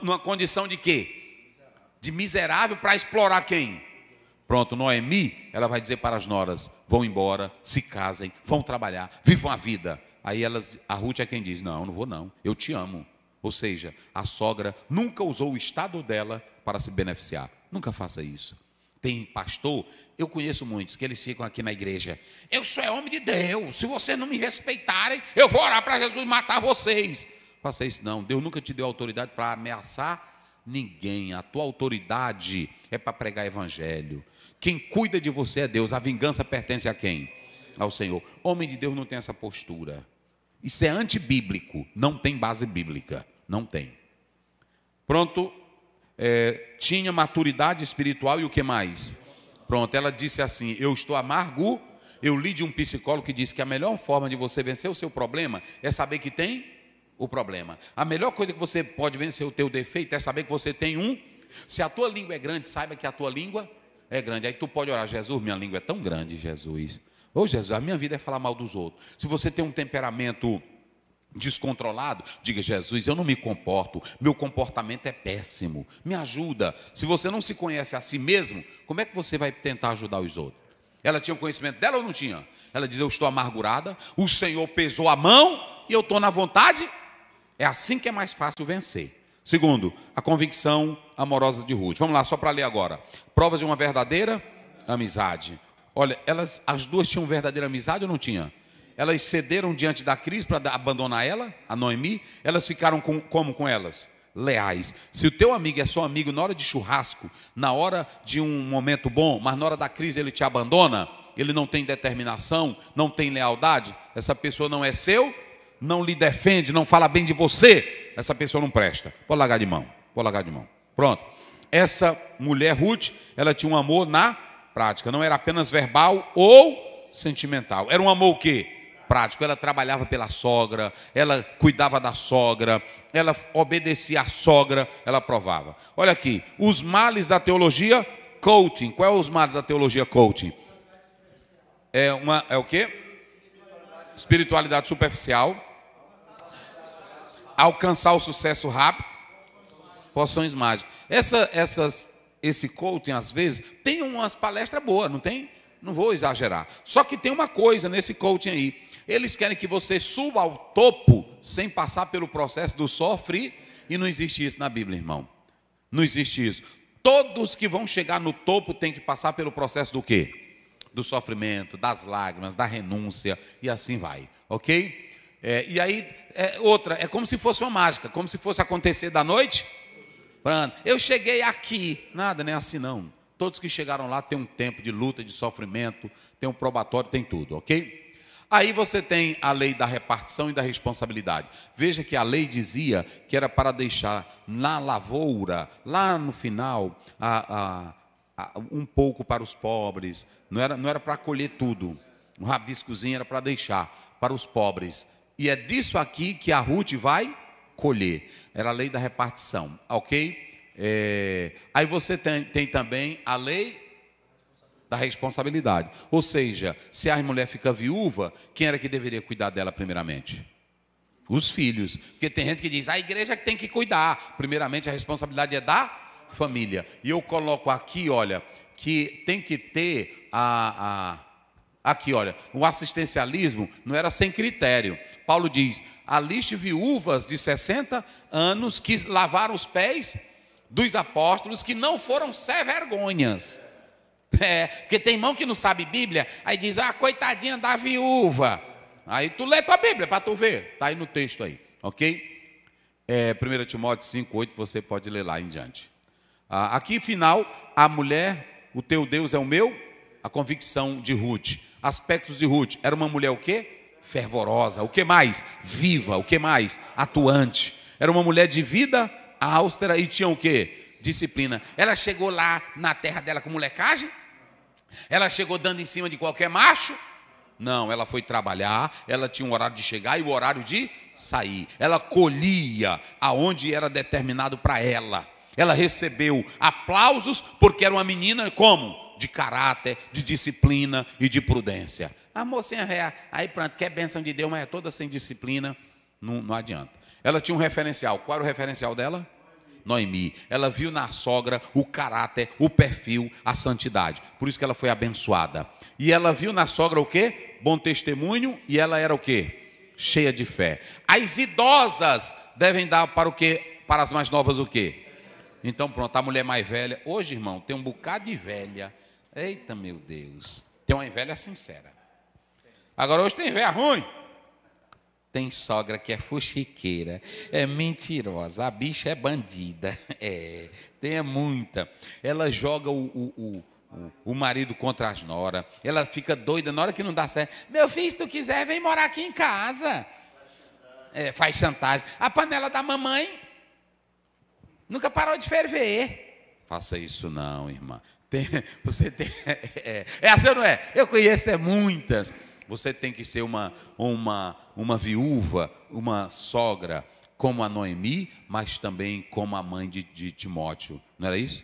numa condição de quê? De miserável para explorar quem? Pronto, Noemi, ela vai dizer para as noras, vão embora, se casem, vão trabalhar, vivam a vida. Aí a Ruth é quem diz, não vou não, eu te amo. Ou seja, a sogra nunca usou o estado dela para se beneficiar. Nunca faça isso. Tem pastor, eu conheço muitos, que eles ficam aqui na igreja, eu sou homem de Deus, se vocês não me respeitarem, eu vou orar para Jesus matar vocês. Faça isso não, Deus nunca te deu autoridade para ameaçar ninguém. A tua autoridade é para pregar evangelho. Quem cuida de você é Deus, a vingança pertence a quem? Ao Senhor. Homem de Deus não tem essa postura. Isso é antibíblico, não tem base bíblica, não tem. Pronto, tinha maturidade espiritual e o que mais? Pronto, ela disse assim, eu estou amargo. Eu li de um psicólogo que disse que a melhor forma de você vencer o seu problema é saber que tem o problema. A melhor coisa que você pode vencer o teu defeito é saber que você tem um. Se a tua língua é grande, saiba que a tua língua é grande. Aí tu pode orar, Jesus, minha língua é tão grande, Jesus. Ô Jesus, a minha vida é falar mal dos outros. Se você tem um temperamento descontrolado, diga, Jesus, eu não me comporto, meu comportamento é péssimo, me ajuda. Se você não se conhece a si mesmo, como é que você vai tentar ajudar os outros? Ela tinha o conhecimento dela ou não tinha? Ela diz, eu estou amargurada, o Senhor pesou a mão e eu estou na vontade. É assim que é mais fácil vencer. Segundo, a convicção amorosa de Ruth. Vamos lá, só para ler agora. Provas de uma verdadeira amizade. Olha, as 2 tinham verdadeira amizade ou não tinham? Elas cederam diante da crise para abandonar ela, a Noemi. Elas ficaram como com elas? Leais. Se o teu amigo é só amigo na hora de churrasco, na hora de um momento bom, mas na hora da crise ele te abandona, ele não tem determinação, não tem lealdade, essa pessoa não é seu, não lhe defende, não fala bem de você, essa pessoa não presta. Pode largar de mão, Pronto. Essa mulher Ruth, ela tinha um amor na prática, não era apenas verbal ou sentimental. Era um amor o quê? Prático. Ela trabalhava pela sogra, ela cuidava da sogra, ela obedecia à sogra, ela provava. Olha aqui, os males da teologia coaching. Qual é os males da teologia coaching? É o quê? Espiritualidade superficial, Alcançar o sucesso rápido. Poções mágicas. Esse coaching, às vezes, tem umas palestras boas, não tem? Não vou exagerar. Só que tem uma coisa nesse coaching aí. Eles querem que você suba ao topo sem passar pelo processo do sofre. E não existe isso na Bíblia, irmão. Não existe isso. Todos que vão chegar no topo têm que passar pelo processo do quê? Do sofrimento, das lágrimas, da renúncia e assim vai, ok? E aí, outra, é como se fosse uma mágica, como se fosse acontecer da noite. Eu cheguei aqui, nada, nem assim não. Todos que chegaram lá têm um tempo de luta, de sofrimento, tem um probatório, tem tudo, ok? Aí você tem a lei da repartição e da responsabilidade. Veja que a lei dizia que era para deixar na lavoura, lá no final, um pouco para os pobres. Não era para colher tudo. Um rabiscozinho era para deixar para os pobres. E é disso aqui que a Ruth vai colher. Era a lei da repartição, ok? Aí você tem também a lei da responsabilidade. Ou seja, se a mulher fica viúva, quem era que deveria cuidar dela primeiramente? Os filhos. Porque tem gente que diz, a igreja que tem que cuidar. Primeiramente, a responsabilidade é da família. E eu coloco aqui, olha, que tem que ter aqui, olha, o assistencialismo não era sem critério. Paulo diz, aliste viúvas de 60 anos que lavaram os pés dos apóstolos, que não foram sem vergonhas. Porque tem irmão que não sabe Bíblia, aí diz, coitadinha da viúva. Aí tu lê tua Bíblia para tu ver, está aí no texto aí, ok? 1 Timóteo 5:8, você pode ler lá em diante. Aqui, final, a mulher, o teu Deus é o meu, a convicção de Ruth. Aspectos de Ruth, era uma mulher o quê? Fervorosa. O que mais? Viva. O que mais? Atuante. Era uma mulher de vida austera e tinha o quê? Disciplina. Ela chegou lá na terra dela com molecagem? Ela chegou dando em cima de qualquer macho? Não, ela foi trabalhar, ela tinha um horário de chegar e o horário de sair. Ela colhia aonde era determinado para ela. Ela recebeu aplausos porque era uma menina como? De caráter, de disciplina e de prudência. A mocinha aí pronto, quer bênção de Deus, mas é toda sem disciplina, não adianta. Ela tinha um referencial. Qual era o referencial dela? Noemi. Ela viu na sogra o caráter, o perfil, a santidade. Por isso que ela foi abençoada. E ela viu na sogra o quê? Bom testemunho. E ela era o quê? Cheia de fé. As idosas devem dar para o quê? Para as mais novas o quê? Então pronto, a mulher mais velha. Hoje, irmão, tem um bocado de velha. Eita, meu Deus. Tem uma velha sincera. Agora hoje tem velha ruim. Tem sogra que é fuxiqueira, é mentirosa, a bicha é bandida, tem muita. Ela joga o marido contra as noras, ela fica doida na hora que não dá certo. Meu filho, se tu quiser, vem morar aqui em casa. Faz chantagem. A panela da mamãe nunca parou de ferver. Faça isso não, irmã. Você tem, é assim ou não é? Eu conheço muitas. Você tem que ser uma viúva, uma sogra, como a Noemi, mas também como a mãe de Timóteo. Não era isso?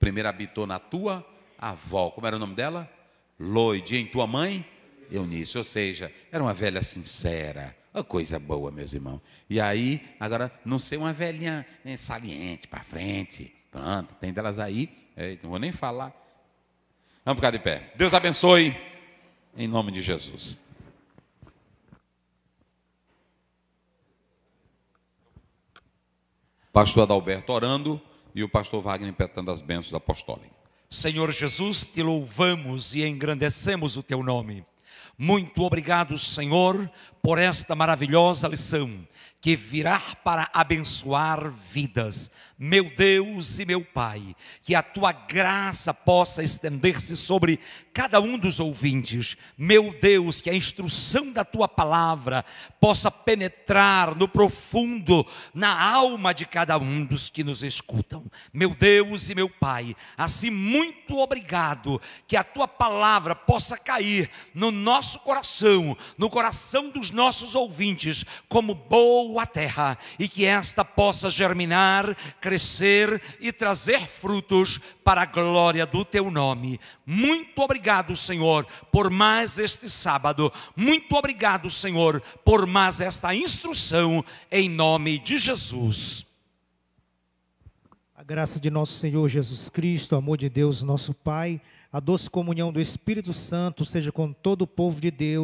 Primeiro habitou na tua avó. Como era o nome dela? Loide. Em tua mãe? Eunice. Ou seja, era uma velha sincera. Uma coisa boa, meus irmãos. E aí, agora, não ser uma velhinha saliente, para frente. Pronto, tem delas aí. Não vou nem falar. Vamos ficar de pé. Deus abençoe. Em nome de Jesus. Pastor Adalberto orando e o pastor Wagner impetando as bênçãos apostólicas. Senhor Jesus, te louvamos e engrandecemos o teu nome. Muito obrigado, Senhor, por esta maravilhosa lição que virá para abençoar vidas. Meu Deus e meu Pai, que a tua graça possa estender-se sobre cada um dos ouvintes. Meu Deus, que a instrução da tua palavra possa penetrar no profundo, na alma de cada um dos que nos escutam. Meu Deus e meu Pai, assim muito obrigado, que a tua palavra possa cair no nosso coração, no coração dos nossos ouvintes, como boa boa terra e que esta possa germinar, crescer e trazer frutos para a glória do teu nome. Muito obrigado, Senhor, por mais este sábado. Muito obrigado, Senhor, por mais esta instrução, em nome de Jesus. A graça de nosso Senhor Jesus Cristo, o amor de Deus, nosso Pai, a doce comunhão do Espírito Santo seja com todo o povo de Deus.